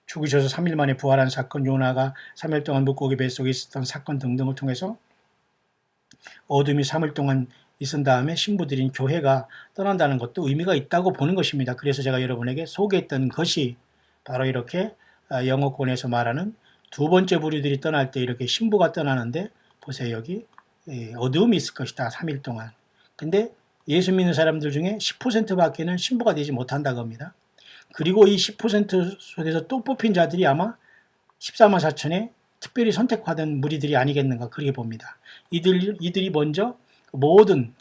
죽으셔서 3일 만에 부활한 사건, 요나가 3일 동안 물고기 뱃속에 있었던 사건 등등을 통해서 어둠이 3일 동안 있은 다음에 신부들인 교회가 떠난다는 것도 의미가 있다고 보는 것입니다. 그래서 제가 여러분에게 소개했던 것이 바로 이렇게 영어권에서 말하는 두 번째 부류들이 떠날 때 이렇게 신부가 떠나는데 보세요. 여기 어두움이 있을 것이다. 3일 동안. 근데 예수 믿는 사람들 중에 10%밖에는 신부가 되지 못한다고 합니다. 그리고 이 10% 속에서 또 뽑힌 자들이 아마 14만 4천에 특별히 선택받은 무리들이 아니겠는가 그렇게 봅니다. 이들이 먼저 모든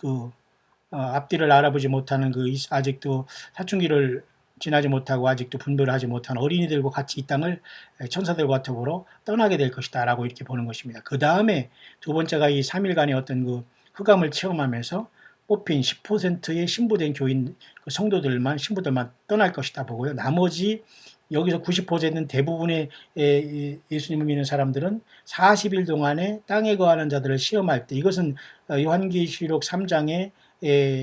앞뒤를 알아보지 못하는 아직도 사춘기를 지나지 못하고 아직도 분별을 하지 못한 어린이들과 같이 이 땅을 천사들과 더불어 떠나게 될 것이다 라고 이렇게 보는 것입니다. 그 다음에 두 번째가 이 3일간의 어떤 그 흑암을 체험하면서 뽑힌 10%의 신부된 신부들만 떠날 것이다 보고요. 나머지 여기서 90%는 대부분의 예수님을 믿는 사람들은 40일 동안에 땅에 거하는 자들을 시험할 때 이것은 요한계시록 3장에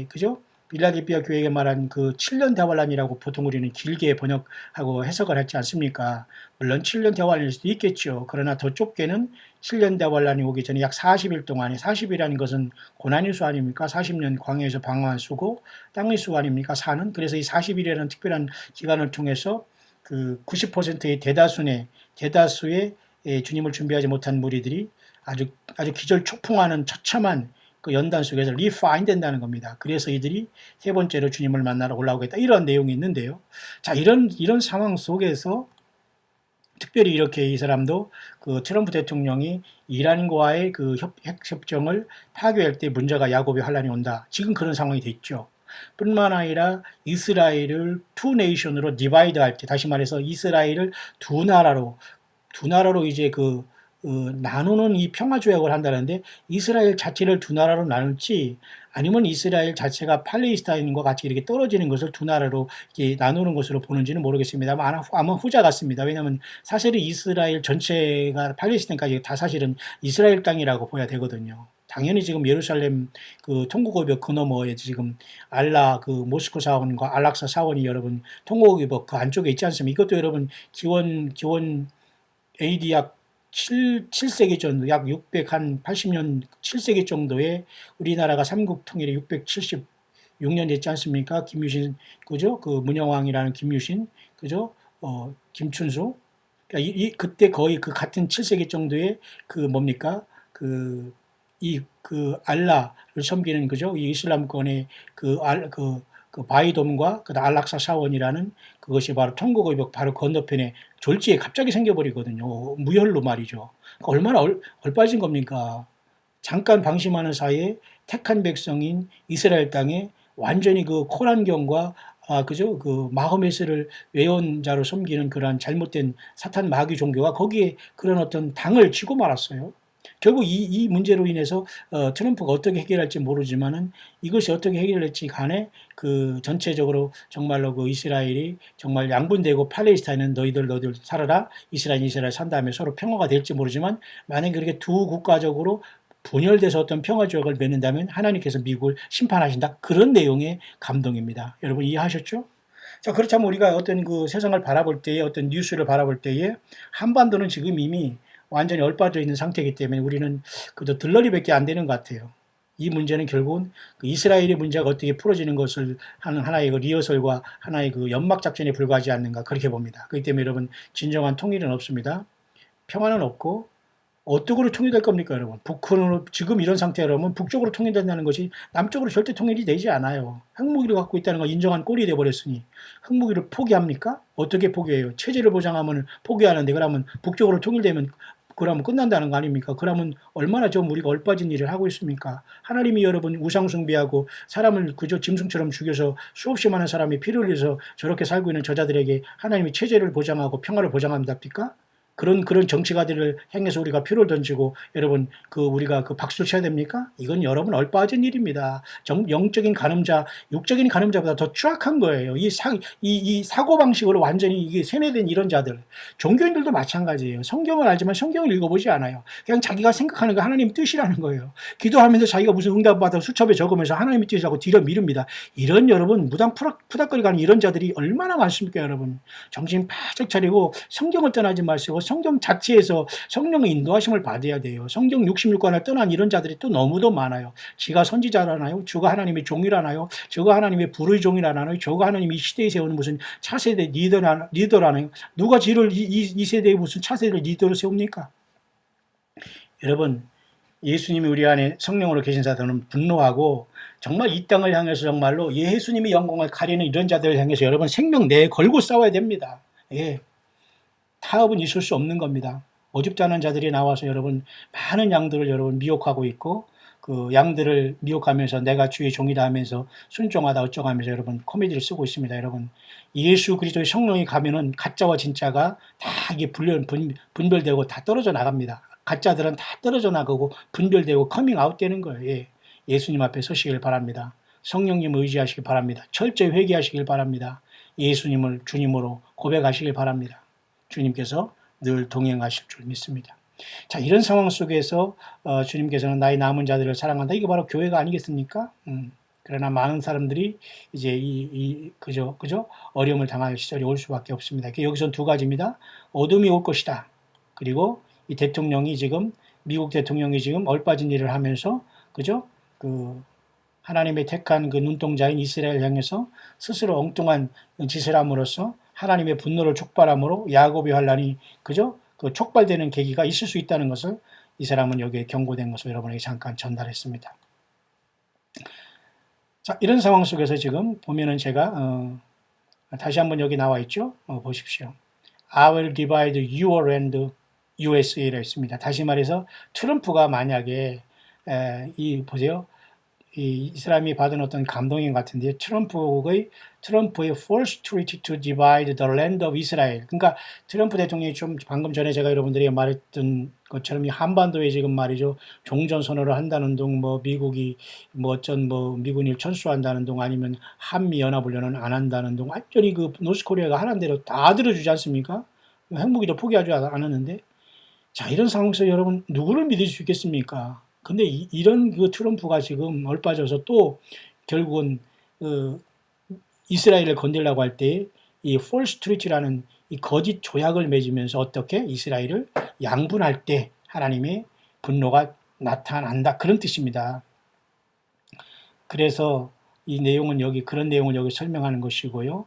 그죠? 빌라델피아 교회가 말한 그 7년 대환란이라고 보통 우리는 길게 번역하고 해석을 하지 않습니까? 물론 7년 대환란일 수도 있겠죠. 그러나 더 좁게는 7년 대환란이 오기 전에 약 40일 동안에 40이라는 것은 고난의 수 아닙니까? 40년 광야에서 방황한 수고 땅의 수 아닙니까? 사는. 그래서 이 40일이라는 특별한 기간을 통해서 그 90%의 대다수의 주님을 준비하지 못한 무리들이 아주 기절초풍하는 처참한 그 연단 속에서 refine 된다는 겁니다. 그래서 이들이 세 번째로 주님을 만나러 올라오겠다. 이런 내용이 있는데요. 자, 이런 상황 속에서 특별히 이렇게 이 사람도 그 트럼프 대통령이 이란과의 그 핵협정을 파괴할 때 문제가 야곱의 환란이 온다. 지금 그런 상황이 됐죠. 뿐만 아니라 이스라엘을 투 네이션으로 디바이드 할 때, 다시 말해서 이스라엘을 두 나라로 이제 나누는 이 평화조약을 한다는데, 이스라엘 자체를 두 나라로 나눌지 아니면 이스라엘 자체가 팔레스타인과 같이 이렇게 떨어지는 것을 두 나라로 이렇게 나누는 것으로 보는지는 모르겠습니다. 아마 후자 같습니다. 왜냐하면 사실은 이스라엘 전체가 팔레스타인까지 다 사실은 이스라엘 땅이라고 봐야 되거든요. 당연히 지금 예루살렘 그 통곡의벽 그 너머에 지금 그 모스크 사원과 안락사 사원이 여러분 통곡의벽 그 안쪽에 있지 않습니까? 이것도 여러분 기원 AD 약 7세기 정도, 약 680년 7세기 정도에 우리나라가 삼국 통일이 676년 됐지 않습니까? 김유신, 그죠? 그 문영왕이라는 김유신, 그죠? 김춘수. 그러니까 그때 거의 그 같은 7세기 정도에 그 뭡니까? 알라를 섬기는, 그죠? 이 이슬람권의 그 바이돔과 그 안락사 사원이라는 그것이 바로 통곡의벽 바로 건너편에 졸지에 갑자기 생겨버리거든요. 무혈로 말이죠. 그러니까 얼마나 얼빠진 겁니까? 잠깐 방심하는 사이에 택한 백성인 이스라엘 땅에 완전히 그 코란경과 그죠? 그 마호메스를 외연자로 섬기는 그러한 잘못된 사탄 마귀 종교가 거기에 그런 어떤 당을 쥐고 말았어요. 결국 이 문제로 인해서 트럼프가 어떻게 해결할지 모르지만은 이것이 어떻게 해결될지 간에 그 전체적으로 정말로 그 이스라엘이 정말 양분되고 팔레스타인은 너희들 살아라, 이스라엘 산 다음에 서로 평화가 될지 모르지만, 만약에 그렇게 두 국가적으로 분열돼서 어떤 평화조약을 맺는다면 하나님께서 미국을 심판하신다. 그런 내용의 감동입니다. 여러분 이해하셨죠? 자, 그렇다면 우리가 어떤 그 세상을 바라볼 때에, 어떤 뉴스를 바라볼 때에 한반도는 지금 이미 완전히 얼빠져 있는 상태이기 때문에 우리는 그저 들러리밖에 안 되는 것 같아요. 이 문제는 결국은 그 이스라엘의 문제가 어떻게 풀어지는 것을 하는 하나의 그 리허설과 하나의 그 연막 작전에 불과하지 않는가, 그렇게 봅니다. 그렇기 때문에 여러분, 진정한 통일은 없습니다. 평화는 없고, 어떻게 통일될 겁니까, 여러분? 북한으로 지금 이런 상태라면 북쪽으로 통일된다는 것이 남쪽으로 절대 통일이 되지 않아요. 핵무기를 갖고 있다는 걸 인정한 꼴이 돼버렸으니 핵무기를 포기합니까? 어떻게 포기해요? 체제를 보장하면 포기하는데, 그러면 북쪽으로 통일되면 그러면 끝난다는 거 아닙니까? 그러면 얼마나 좀 우리가 얼빠진 일을 하고 있습니까? 하나님이 여러분 우상 숭배하고 사람을 그저 짐승처럼 죽여서 수없이 많은 사람이 피를 흘려서 저렇게 살고 있는 저자들에게 하나님이 체제를 보장하고 평화를 보장한답니까? 그런 정치가들을 향해서 우리가 표를 던지고 여러분 우리가 박수를 쳐야 됩니까? 이건 여러분 얼빠진 일입니다. 영적인 간음자, 육적인 간음자보다 더 추악한 거예요. 이 사고방식으로 완전히 이게 세뇌된 이런 자들. 종교인들도 마찬가지예요. 성경을 알지만 성경을 읽어보지 않아요. 그냥 자기가 생각하는 게 하나님 뜻이라는 거예요. 기도하면서 자기가 무슨 응답받아 수첩에 적으면서 하나님의 뜻이라고 뒤로 미룹니다. 이런 여러분 무당 푸닥거리 가는 이런 자들이 얼마나 많습니까, 여러분? 정신 바짝 차리고 성경을 떠나지 마시고 성경 자체에서 성령의 인도하심을 받아야 돼요. 성경 66권을 떠난 이런 자들이 또 너무도 많아요. 지가 선지자라나요? 저가 하나님의 종이라나요? 저가 하나님의 불의 종이라나요? 저가 하나님이 이 시대에 세우는 무슨 차세대 리더라나요? 누가 지를 이 세대에 무슨 차세대 리더를 세웁니까? 여러분, 예수님이 우리 안에 성령으로 계신 자들은 분노하고 정말 이 땅을 향해서 정말로 예수님의 영광을 가리는 이런 자들을 향해서 여러분 생명 걸고 싸워야 됩니다. 예. 타협은 있을 수 없는 겁니다. 어줍지 않은 자들이 나와서 여러분 많은 양들을 여러분 미혹하고 있고, 그 양들을 미혹하면서 내가 주의 종이다 하면서 순종하다 어쩌고 하면서 여러분 코미디를 쓰고 있습니다. 여러분 예수 그리스도의 성령이 가면은 가짜와 진짜가 다 이게 분별되고 다 떨어져 나갑니다. 가짜들은 다 떨어져 나가고 분별되고 커밍아웃 되는 거예요. 예. 예수님 앞에 서시길 바랍니다. 성령님을 의지하시길 바랍니다. 철저히 회개하시길 바랍니다. 예수님을 주님으로 고백하시길 바랍니다. 주님께서 늘 동행하실 줄 믿습니다. 자, 이런 상황 속에서 주님께서는 나의 남은 자들을 사랑한다. 이게 바로 교회가 아니겠습니까? 그러나 많은 사람들이 이제 그저 어려움을 당할 시절이 올 수밖에 없습니다. 여기서는 두 가지입니다. 어둠이 올 것이다. 그리고 이 대통령이 지금 미국 대통령이 지금 얼빠진 일을 하면서 그죠? 하나님의 택한 그 눈동자인 이스라엘 향해서 스스로 엉뚱한 짓을 함으로써 하나님의 분노를 촉발함으로 야곱의 환란이 그죠? 촉발되는 계기가 있을 수 있다는 것을 이 사람은 여기에 경고된 것을 여러분에게 잠깐 전달했습니다. 자, 이런 상황 속에서 지금 보면은 제가 다시 한번 여기 나와 있죠. 보십시오. I will divide your land USA라고 했습니다. 다시 말해서 트럼프가 만약에 보세요. 이 사람이 받은 어떤 감동인 같은데 트럼프의 false treaty to divide the land of Israel. 그러니까 트럼프 대통령이 좀 방금 전에 제가 여러분들이 말했던 것처럼 이 한반도에 지금 말이죠 종전 선언을 한다는 둥, 뭐 미국이 미군을 철수한다는 둥, 아니면 한미 연합훈련은 안 한다는 둥, 완전히 그 노스코리아가 하는 대로 다 들어주지 않습니까? 핵무기도 포기하지 않았는데, 자, 이런 상황에서 여러분 누구를 믿을 수 있겠습니까? 근데 이런 그 트럼프가 지금 얼빠져서 또 결국은 이스라엘을 건들려고 할 때 이 false treaty라는 이 거짓 조약을 맺으면서 어떻게 이스라엘을 양분할 때 하나님의 분노가 나타난다, 그런 뜻입니다. 그래서 이 내용은 여기 그런 내용을 여기 설명하는 것이고요.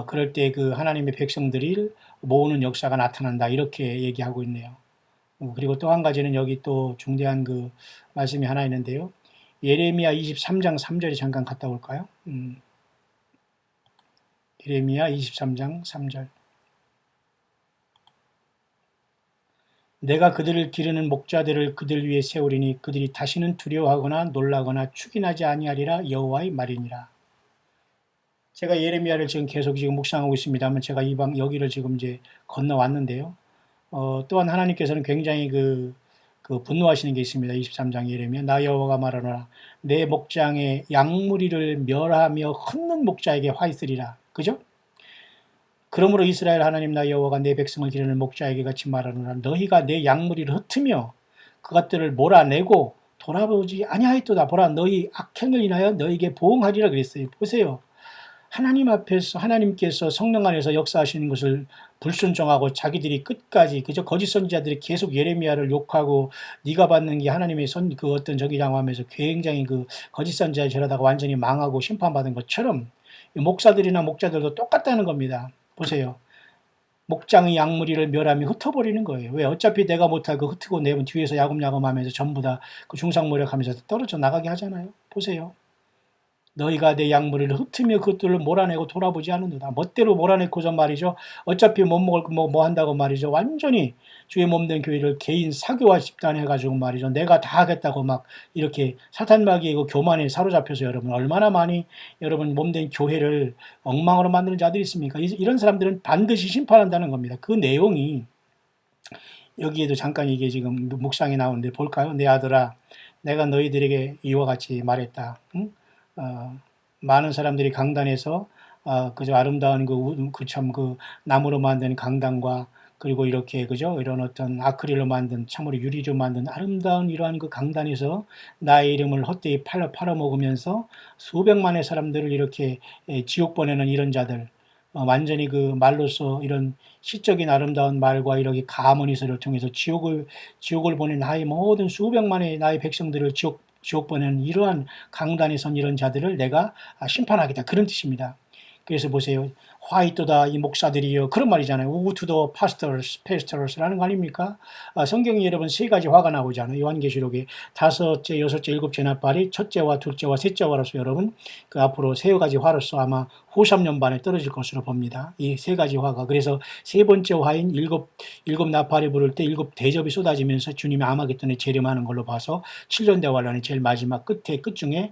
그럴 때 그 하나님의 백성들을 모으는 역사가 나타난다, 이렇게 얘기하고 있네요. 그리고 또 한 가지는 여기 또 중대한 그 말씀이 하나 있는데요. 예레미야 23장 3절에 잠깐 갔다 올까요? 예레미야 23장 3절. 내가 그들을 기르는 목자들을 그들 위에 세우리니 그들이 다시는 두려워하거나 놀라거나 축인하지 아니하리라, 여호와의 말이니라. 제가 예레미야를 지금 계속 묵상하고 있습니다만 제가 여기를 지금 이제 건너왔는데요. 또한 하나님께서는 굉장히 그 분노하시는 게 있습니다. 23장 예레미야. 나 여호와가 말하노라. 내 목장의 양무리를 멸하며 흩는 목자에게 화 있으리라. 그죠? 그러므로 이스라엘 하나님 나 여호와가 내 백성을 기르는 목자에게 같이 말하노라. 너희가 내 양무리를 흩으며 그것들을 몰아내고 돌아보지 아니하였도다. 보라, 너희 악행을 인하여 너희에게 보응하리라 그랬어요. 보세요. 하나님 앞에서 하나님께서 성령 안에서 역사하시는 것을 불순종하고 자기들이 끝까지 그저 거짓 선지자들이 계속 예레미야를 욕하고 네가 받는 게 하나님의 그 어떤 적이라고 하면서 굉장히 그 거짓 선지자를 저러다가 완전히 망하고 심판받은 것처럼 목사들이나 목자들도 똑같다는 겁니다. 보세요. 목장의 양무리를 멸하며 흩어버리는 거예요. 왜? 어차피 내가 못할 그 흩고 내면 뒤에서 야금야금 하면서 전부 다 그 중상모략하면서 떨어져 나가게 하잖아요. 보세요. 너희가 내 양무리를 흩으며 그것들을 몰아내고 돌아보지 않는다. 멋대로 몰아내고서 말이죠. 어차피 못 먹을 뭐 한다고 말이죠. 완전히 주의 몸된 교회를 개인 사교화 집단 해가지고 말이죠. 내가 다 하겠다고 막 이렇게 사탄마귀의 그 교만에 사로잡혀서 여러분 얼마나 많이 여러분 몸된 교회를 엉망으로 만드는 자들이 있습니까? 이런 사람들은 반드시 심판한다는 겁니다. 그 내용이 여기에도 잠깐 이게 지금 묵상이 나오는데 볼까요? 내 아들아, 내가 너희들에게 이와 같이 말했다. 응? 많은 사람들이 강단에서 그저 아름다운 그 나무로 만든 강단과 그리고 이렇게 그죠 이런 어떤 아크릴로 만든 참으로 유리로 만든 아름다운 이러한 그 강단에서 나의 이름을 헛되이 팔아먹으면서 수백만의 사람들을 이렇게 지옥 보내는 이런 자들, 완전히 그 말로서 이런 시적인 아름다운 말과 이렇게 가문이서를 통해서 지옥을 보낸 나의 모든 수백만의 나의 백성들을 지옥 보내는 이러한 강단에 선 이런 자들을 내가 심판하겠다, 그런 뜻입니다. 그래서 보세요. 화이트다 이 목사들이요, 그런 말이잖아요. 우투더 파스터스라는 거 아닙니까? 성경이 여러분 세 가지 화가 나오잖아요. 요한계시록에 다섯째, 여섯째, 일곱째 나팔이 첫째와 둘째와 셋째 화로서 여러분 그 앞으로 세 가지 화로서 아마 후 3년 반에 떨어질 것으로 봅니다. 이 세 가지 화가. 그래서 세 번째 화인 일곱 나팔이 부를 때 일곱 대접이 쏟아지면서 주님이 아마겟돈에 재림하는 걸로 봐서 7년 대환란의 제일 마지막 끝중에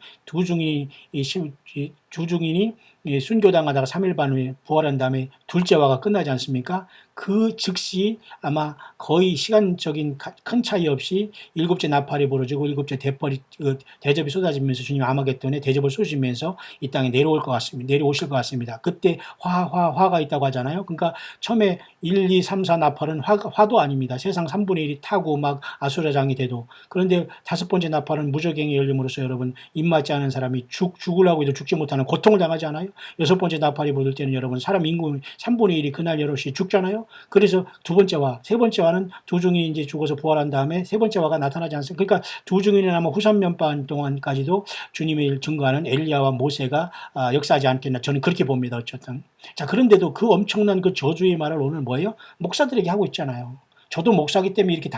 주중인이 순교당하다가 3일 반 후에 부활한 다음에 둘째 화가 끝나지 않습니까? 그 즉시 아마 거의 시간적인 큰 차이 없이 일곱째 나팔이 부러지고 일곱째 대접이 쏟아지면서 주님 아마겟돈에 대접을 쏟으시면서 이 땅에 내려오실 것 같습니다. 그때 화가 있다고 하잖아요. 그러니까 처음에 1, 2, 3, 4 나팔은 화도 아닙니다. 세상 3분의 1이 타고 막 아수라장이 돼도. 그런데 다섯 번째 나팔은 무적행이 열림으로써 여러분 입맞지 않은 사람이 죽으려고 해도 죽지 못하는 고통을 당하지 않아요? 여섯 번째 나팔이 부를 때는 여러분 사람 인구 3분의 1이 그날 여럿이 죽잖아요. 그래서 두 번째 화, 세 번째 화는 두 중이 이제 죽어서 부활한 다음에 세 번째 화가 나타나지 않습니까? 그러니까 두 중이는 아마 후 3년 반 동안까지도 주님의 증거하는 엘리야와 모세가 역사하지 않겠나, 저는 그렇게 봅니다. 어쨌든. 자, 그런데도 그 엄청난 그 저주의 말을 오늘 뭐예요? 목사들에게 하고 있잖아요. 저도 목사기 때문에 이렇게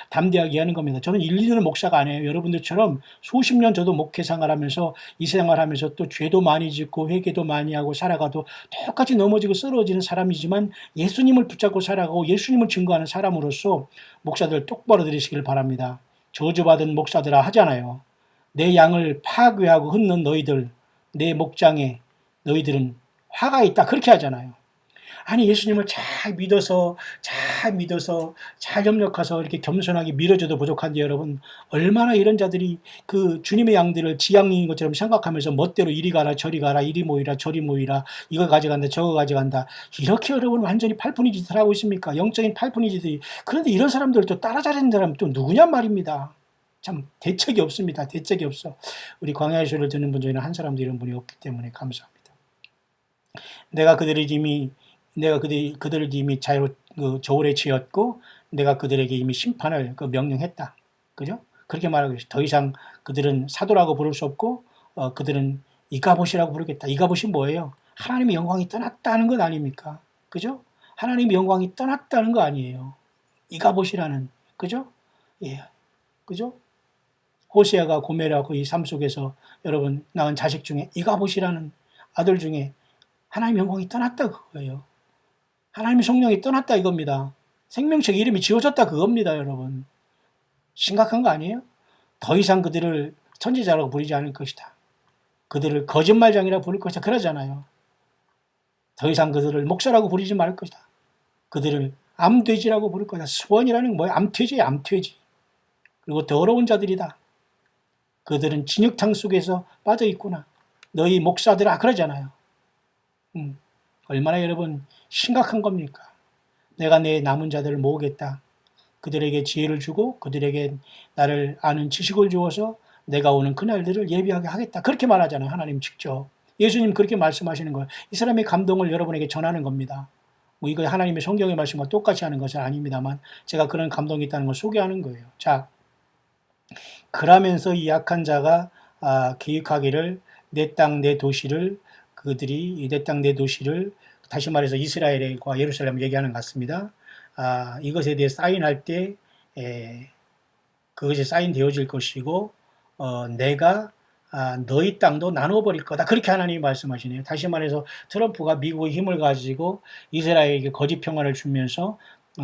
담대하게 하는 겁니다. 저는 1, 2년은 목사가 아니에요. 여러분들처럼 수십 년 저도 목회 생활하면서 이 생활하면서 또 죄도 많이 짓고 회개도 많이 하고 살아가도 똑같이 넘어지고 쓰러지는 사람이지만 예수님을 붙잡고 살아가고 예수님을 증거하는 사람으로서 목사들 똑바로 들으시길 바랍니다. 저주받은 목사들아 하잖아요. 내 양을 파괴하고 흩는 너희들, 내 목장에 너희들은 화가 있다. 그렇게 하잖아요. 아니 예수님을 잘 믿어서 잘 협력해서 이렇게 겸손하게 밀어줘도 부족한데 여러분 얼마나 이런 자들이 그 주님의 양들을 지양인 것처럼 생각하면서 멋대로 이리 가라 저리 가라 이리 모이라 저리 모이라 이거 가져간다 저거 가져간다 이렇게 여러분 완전히 팔푼이 짓을 하고 있습니까? 영적인 팔푼이 짓이. 그런데 이런 사람들을 또 따라자는 사람 또 누구냔 말입니다. 참 대책이 없습니다. 대책이 없어. 우리 광야의 소리를 듣는 분 중에는 한 사람도 이런 분이 없기 때문에 감사합니다. 내가 그들을 이미 저울에 지었고 내가 그들에게 이미 심판을 명령했다. 그죠? 그렇게 말하고 있어요. 더 이상 그들은 사도라고 부를 수 없고 그들은 이가봇이라고 부르겠다. 이가봇이 뭐예요? 하나님의 영광이 떠났다는 것 아닙니까? 그죠? 하나님의 영광이 떠났다는 거 아니에요. 이가봇이라는 그죠? 예, 그죠? 호세아가 고멜하고 이 삶 속에서 여러분 낳은 자식 중에 이가봇이라는 아들 중에 하나님의 영광이 떠났다 그거예요. 하나님의 성령이 떠났다 이겁니다. 생명책 이름이 지워졌다 그겁니다, 여러분. 심각한 거 아니에요? 더 이상 그들을 선지자라고 부르지 않을 것이다. 그들을 거짓말장이라고 부를 것이다. 그러잖아요. 더 이상 그들을 목사라고 부르지 말을 것이다. 그들을 암돼지라고 부를 것이다. 수원이라는 건 뭐야? 암돼지야, 암돼지. 그리고 더러운 자들이다. 그들은 진흙탕 속에서 빠져 있구나. 너희 목사들아 그러잖아요. 얼마나 여러분 심각한 겁니까? 내가 내 남은 자들을 모으겠다. 그들에게 지혜를 주고 그들에게 나를 아는 지식을 주어서 내가 오는 그날들을 예비하게 하겠다. 그렇게 말하잖아요. 하나님 직접. 예수님 그렇게 말씀하시는 거예요. 이 사람의 감동을 여러분에게 전하는 겁니다. 뭐 이거 하나님의 성경의 말씀과 똑같이 하는 것은 아닙니다만 제가 그런 감동이 있다는 걸 소개하는 거예요. 자, 그러면서 이 약한 자가 계획하기를 내 땅 내 도시를 그들이 내 땅 내 도시를 다시 말해서 이스라엘과 예루살렘을 얘기하는 것 같습니다. 이것에 대해 사인할 때 그것이 사인되어질 것이고 내가 너희 땅도 나눠버릴 거다. 그렇게 하나님이 말씀하시네요. 다시 말해서 트럼프가 미국의 힘을 가지고 이스라엘에게 거짓 평화를 주면서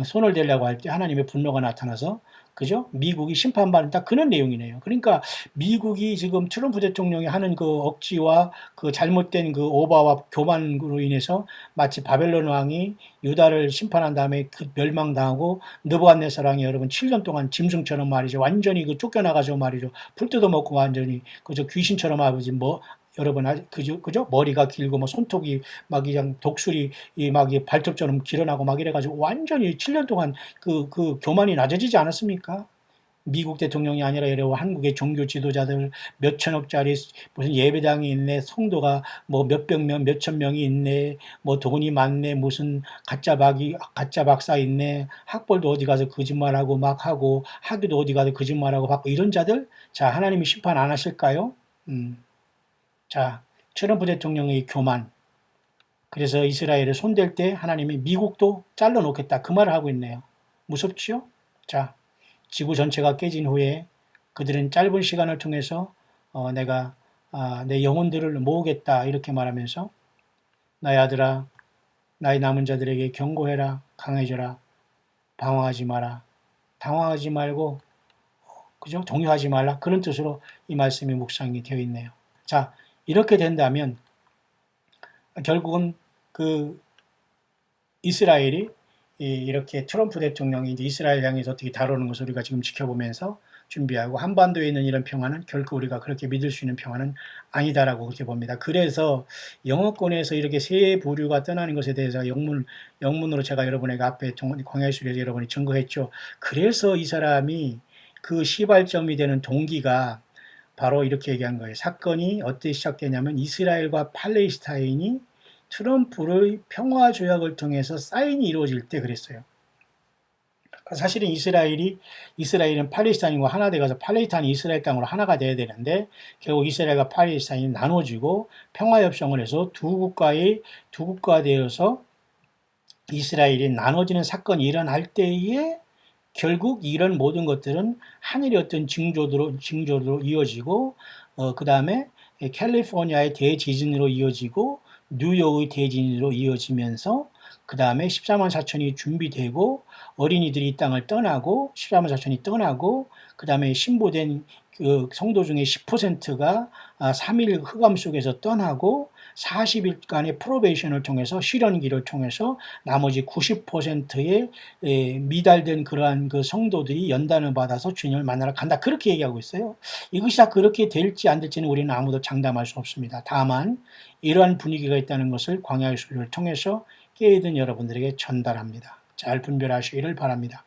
손을 대려고 할 때 하나님의 분노가 나타나서 그죠? 미국이 심판받는다 그런 내용이네요. 그러니까 미국이 지금 트럼프 대통령이 하는 그 억지와 그 잘못된 그 오바와 교만으로 인해서 마치 바벨론 왕이 유다를 심판한 다음에 그 멸망당하고 느부갓네살 왕이 여러분 7년 동안 짐승처럼 말이죠. 완전히 그 쫓겨나가지고 말이죠. 풀 뜯어먹고 완전히 그저 귀신처럼 아버지 뭐 여러분 그죠? 머리가 길고 뭐 손톱이 막 그냥 독수리 막 발톱처럼 길어나고 막 이래가지고 완전히 7년 동안 그 교만이 낮아지지 않았습니까? 미국 대통령이 아니라 이래 한국의 종교 지도자들 몇 천억짜리 무슨 예배당이 있네, 성도가 뭐 몇백 명, 몇천 명이 있네, 뭐 돈이 많네, 무슨 가짜 박사 있네, 학벌도 어디 가서 거짓말하고 막 하고 학위도 어디 가서 거짓말하고 받고 이런 자들, 자 하나님이 심판 안 하실까요? 자, 트럼프 대통령의 교만. 그래서 이스라엘을 손댈 때 하나님이 미국도 잘라놓겠다. 그 말을 하고 있네요. 무섭지요? 자, 지구 전체가 깨진 후에 그들은 짧은 시간을 통해서 내가 내 영혼들을 모으겠다. 이렇게 말하면서 나의 아들아, 나의 남은 자들에게 경고해라. 강해져라. 방황하지 마라. 당황하지 말고 그죠? 동요하지 말라. 그런 뜻으로 이 말씀이 묵상이 되어 있네요. 자, 이렇게 된다면 결국은 그 이스라엘이 이렇게 트럼프 대통령이 이제 이스라엘 향해서 어떻게 다루는 것을 우리가 지금 지켜보면서 준비하고 한반도에 있는 이런 평화는 결코 우리가 그렇게 믿을 수 있는 평화는 아니다라고 그렇게 봅니다. 그래서 영어권에서 이렇게 세 부류가 떠나는 것에 대해서 영문으로 제가 여러분에게 앞에 광야의 수리에서 여러분이 증거했죠. 그래서 이 사람이 그 시발점이 되는 동기가 바로 이렇게 얘기한 거예요. 사건이 어떻게 시작되냐면 이스라엘과 팔레스타인이 트럼프의 평화조약을 통해서 사인이 이루어질 때 그랬어요. 사실은 이스라엘은 팔레스타인과 하나 돼가서 팔레스타인이 이스라엘 땅으로 하나가 돼야 되는데 결국 이스라엘과 팔레스타인이 나눠지고 평화협정을 해서 두 국가 되어서 이스라엘이 나눠지는 사건이 일어날 때에 결국 이런 모든 것들은 하늘의 어떤 징조로 이어지고, 그 다음에 캘리포니아의 대지진으로 이어지고, 뉴욕의 대지진으로 이어지면서, 그 다음에 14만 4천이 준비되고, 어린이들이 이 땅을 떠나고, 14만 4천이 떠나고, 그 다음에 신보된 그 성도 중에 10%가 3일 흑암 속에서 떠나고, 40일간의 프로베이션을 통해서, 실현기를 통해서 나머지 90%의 미달된 그러한 그 성도들이 연단을 받아서 주님을 만나러 간다. 그렇게 얘기하고 있어요. 이것이 다 그렇게 될지 안 될지는 우리는 아무도 장담할 수 없습니다. 다만 이러한 분위기가 있다는 것을 광야의 수리를 통해서 깨어든 여러분들에게 전달합니다. 잘 분별하시기를 바랍니다.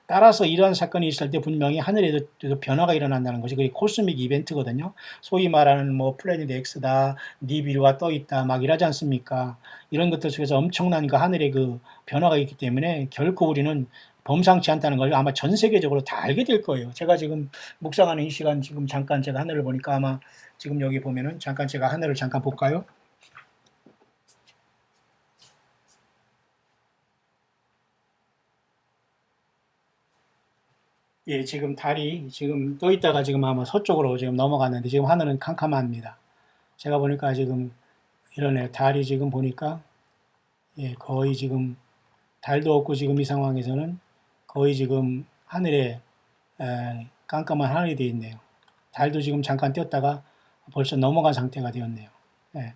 따라서 이러한 사건이 있을 때 분명히 하늘에도 변화가 일어난다는 것이 그게 코스믹 이벤트거든요. 소위 말하는 뭐 플래닛 X다, 니비루가 떠 있다, 막 이러지 않습니까? 이런 것들 속에서 엄청난 그 하늘의 그 변화가 있기 때문에 결코 우리는 범상치 않다는 걸 아마 전 세계적으로 다 알게 될 거예요. 제가 지금 묵상하는 이 시간 지금 잠깐 제가 하늘을 보니까 아마 지금 여기 보면은 잠깐 제가 하늘을 잠깐 볼까요? 예, 지금 달이 지금 떠 있다가 지금 아마 서쪽으로 지금 넘어갔는데 지금 하늘은 캄캄합니다. 제가 보니까 지금 이러네요. 달이 지금 보니까 예, 거의 지금 달도 없고 지금 이 상황에서는 거의 지금 하늘에 깜깜한 하늘이 되어 있네요. 달도 지금 잠깐 떴다가 벌써 넘어간 상태가 되었네요. 예.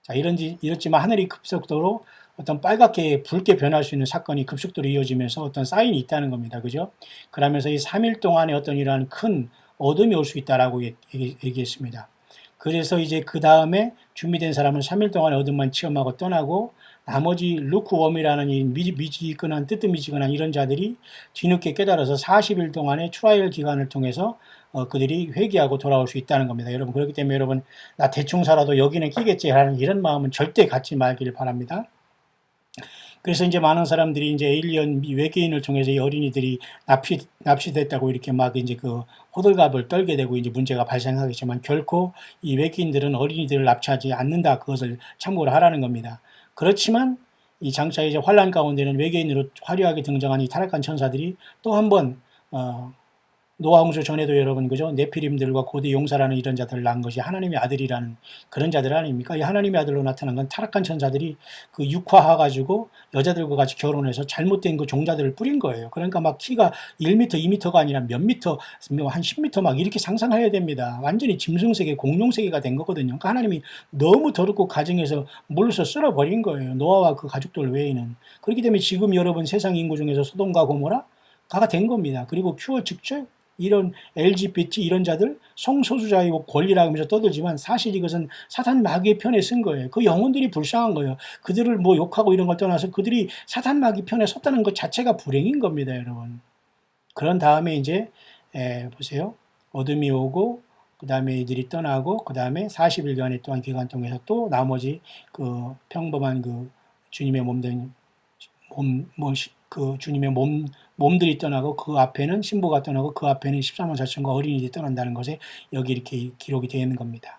자, 이렇지만 하늘이 급속도로 어떤 빨갛게 붉게 변할 수 있는 사건이 급속도로 이어지면서 어떤 사인이 있다는 겁니다. 그죠? 그러면서 이 3일 동안에 어떤 이러한 큰 어둠이 올 수 있다라고 얘기했습니다. 그래서 이제 그 다음에 준비된 사람은 3일 동안 어둠만 체험하고 떠나고 나머지 루크웜이라는 이 미지근한 뜨뜻미지근한 이런 자들이 뒤늦게 깨달아서 40일 동안의 트라이얼 기간을 통해서 그들이 회개하고 돌아올 수 있다는 겁니다. 여러분 그렇기 때문에 여러분 나 대충 살아도 여기는 끼겠지 하는 이런 마음은 절대 갖지 말기를 바랍니다. 그래서 이제 많은 사람들이 이제 에일리언 외계인을 통해서 이 어린이들이 납치됐다고 이렇게 막 이제 그 호들갑을 떨게 되고 이제 문제가 발생하겠지만 결코 이 외계인들은 어린이들을 납치하지 않는다. 그것을 참고를 하라는 겁니다. 그렇지만 이 장차 이제 환란 가운데는 외계인으로 화려하게 등장한 이 타락한 천사들이 또 한번 노아 홍수 전에도 여러분 그죠? 네피림들과 고대 용사라는 이런 자들을 낳은 것이 하나님의 아들이라는 그런 자들 아닙니까? 이 하나님의 아들로 나타난 건 타락한 천사들이 그 육화해 가지고 여자들과 같이 결혼해서 잘못된 그 종자들을 뿌린 거예요. 그러니까 막 키가 1m, 2m가 아니라 몇 미터, 한 10m 막 이렇게 상상해야 됩니다. 완전히 짐승세계, 공룡세계가 된 거거든요. 그러니까 하나님이 너무 더럽고 가정에서 물러서 쓸어버린 거예요. 노아와 그 가족들 외에는. 그렇기 때문에 지금 여러분 세상 인구 중에서 소돔과 고모라가 된 겁니다. 그리고 큐어 직접 이런 LGBT 이런 자들 성소수자이고 권리라고 하면서 떠들지만 사실 이것은 사탄 마귀의 편에 쓴 거예요. 그 영혼들이 불쌍한 거예요. 그들을 뭐 욕하고 이런 걸 떠나서 그들이 사탄 마귀 편에 섰다는 것 자체가 불행인 겁니다, 여러분. 그런 다음에 이제 보세요. 어둠이 오고 그 다음에 이들이 떠나고 그 다음에 40일간의 또한 기간 동안에서 또 나머지 그 평범한 그 주님의 몸된 그 주님의 몸들이 떠나고 그 앞에는 신부가 떠나고 그 앞에는 14만 4천과 어린이들이 떠난다는 것에 여기 이렇게 기록이 되어 있는 겁니다.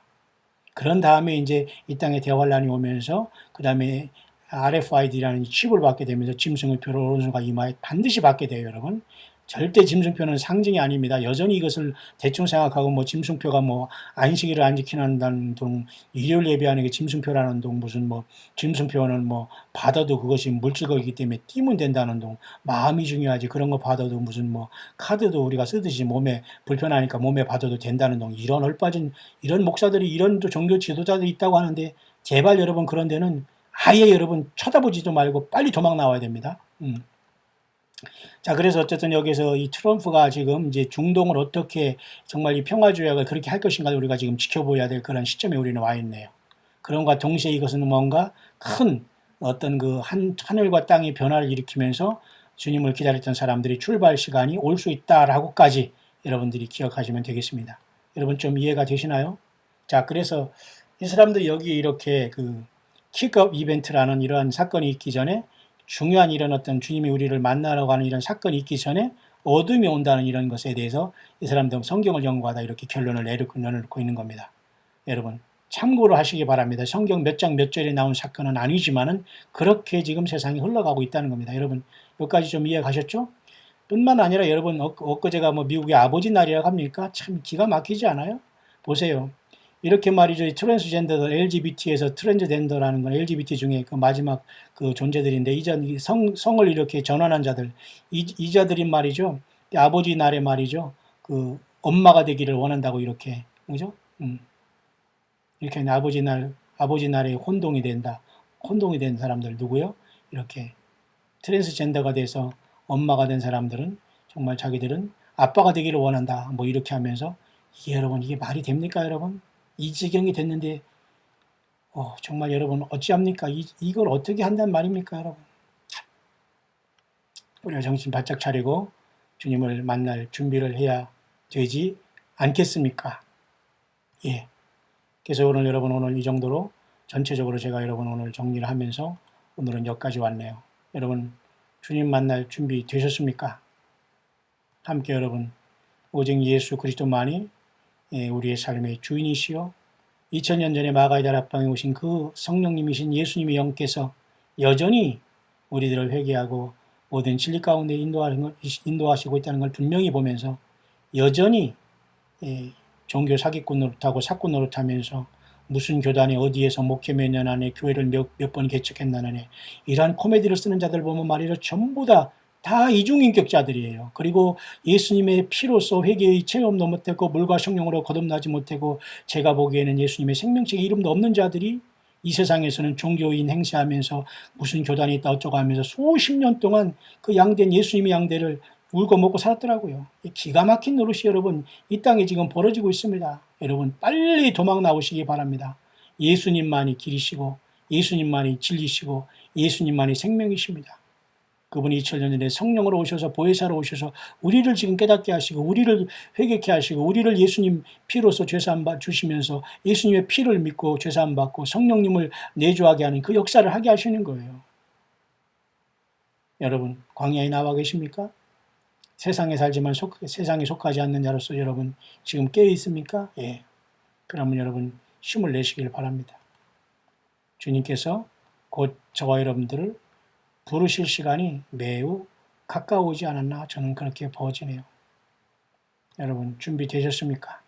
그런 다음에 이제 이 땅에 대환란이 오면서 그 다음에 RFID라는 칩을 받게 되면서 짐승의 표를 오른손과 이마에 반드시 받게 돼요, 여러분. 절대 짐승표는 상징이 아닙니다. 여전히 이것을 대충 생각하고 뭐 짐승표가 뭐 안식일을 안 지키는다는 동, 일요일 예배하는 게 짐승표라는 동, 무슨 뭐 짐승표는 뭐 받아도 그것이 물질거이기 때문에 띄면 된다는 동, 마음이 중요하지 그런 거 받아도 무슨 뭐 카드도 우리가 쓰듯이 몸에 불편하니까 몸에 받아도 된다는 동, 이런 얼빠진 이런 목사들이 이런 종교 지도자들이 있다고 하는데 제발 여러분 그런 데는 아예 여러분 쳐다보지도 말고 빨리 도망 나와야 됩니다. 자, 그래서 어쨌든 여기서 이 트럼프가 지금 이제 중동을 어떻게 정말 이 평화조약을 그렇게 할 것인가 우리가 지금 지켜보아야 될 그런 시점에 우리는 와 있네요. 그런가 동시에 이것은 뭔가 큰 어떤 그 하늘과 땅의 변화를 일으키면서 주님을 기다렸던 사람들이 출발 시간이 올 수 있다라고까지 여러분들이 기억하시면 되겠습니다. 여러분 좀 이해가 되시나요? 자, 그래서 이 사람들이 여기 이렇게 그 킥업 이벤트라는 이러한 사건이 있기 전에 중요한 이런 어떤 주님이 우리를 만나러 가는 이런 사건이 있기 전에 어둠이 온다는 이런 것에 대해서 이 사람들은 성경을 연구하다 이렇게 결론을 내놓고 있는 겁니다. 여러분 참고로 하시기 바랍니다. 성경 몇 장 몇 절에 나온 사건은 아니지만은 그렇게 지금 세상이 흘러가고 있다는 겁니다. 여러분 여기까지 좀 이해 가셨죠? 뿐만 아니라 여러분 엊그제가 뭐 미국의 아버지 날이라고 합니까? 참 기가 막히지 않아요? 보세요. 이렇게 말이죠. 이 트랜스젠더들 LGBT에서 트랜스젠더라는 건 LGBT 중에 그 마지막 그 존재들인데 이전 성을 이렇게 전환한 자들 이 자들이 말이죠. 아버지 날에 말이죠. 그 엄마가 되기를 원한다고 이렇게 그죠? 이렇게 아버지 날에 혼동이 된다. 혼동이 된 사람들 누구요? 이렇게 트랜스젠더가 돼서 엄마가 된 사람들은 정말 자기들은 아빠가 되기를 원한다. 뭐 이렇게 하면서 이게 여러분 이게 말이 됩니까 여러분? 이 지경이 됐는데 정말 여러분 어찌합니까? 이걸 어떻게 한단 말입니까 여러분? 우리가 정신 바짝 차리고 주님을 만날 준비를 해야 되지 않겠습니까? 예. 그래서 오늘 여러분 오늘 이 정도로 전체적으로 제가 여러분 오늘 정리를 하면서 오늘은 여기까지 왔네요. 여러분 주님 만날 준비 되셨습니까? 함께 여러분 오직 예수 그리스도만이 우리의 삶의 주인이시요 2000년 전에 마가의 다락방에 오신 그 성령님이신 예수님의 영께서 여전히 우리들을 회개하고 모든 진리 가운데 인도하시고 있다는 걸 분명히 보면서 여전히 종교 사기꾼 노릇하고 사꾼 노릇하면서 무슨 교단에 어디에서 목회 몇 년 안에 교회를 몇 번 개척했나네 이러한 코미디를 쓰는 자들 보면 말이죠. 전부 다 이중인격자들이에요. 그리고 예수님의 피로서 회개의 체험도 못하고 물과 성령으로 거듭나지 못하고 제가 보기에는 예수님의 생명책의 이름도 없는 자들이 이 세상에서는 종교인 행세하면서 무슨 교단이 있다 어쩌고 하면서 수십 년 동안 그 양된 예수님의 양대를 울고 먹고 살았더라고요. 기가 막힌 노릇이 여러분 이 땅에 지금 벌어지고 있습니다. 여러분 빨리 도망 나오시기 바랍니다. 예수님만이 길이시고 예수님만이 진리시고 예수님만이 생명이십니다. 그분이 2000년 전에 성령으로 오셔서 보혜사로 오셔서 우리를 지금 깨닫게 하시고 우리를 회개케 하시고 우리를 예수님 피로서 죄사함 주시면서 예수님의 피를 믿고 죄사함 받고 성령님을 내주하게 하는 그 역사를 하게 하시는 거예요. 여러분 광야에 나와 계십니까? 세상에 살지만 세상에 속하지 않는 자로서 여러분 지금 깨어 있습니까? 예. 그러면 여러분 힘을 내시길 바랍니다. 주님께서 곧 저와 여러분들을 부르실 시간이 매우 가까우지 않았나 저는 그렇게 보아지네요. 여러분 준비되셨습니까?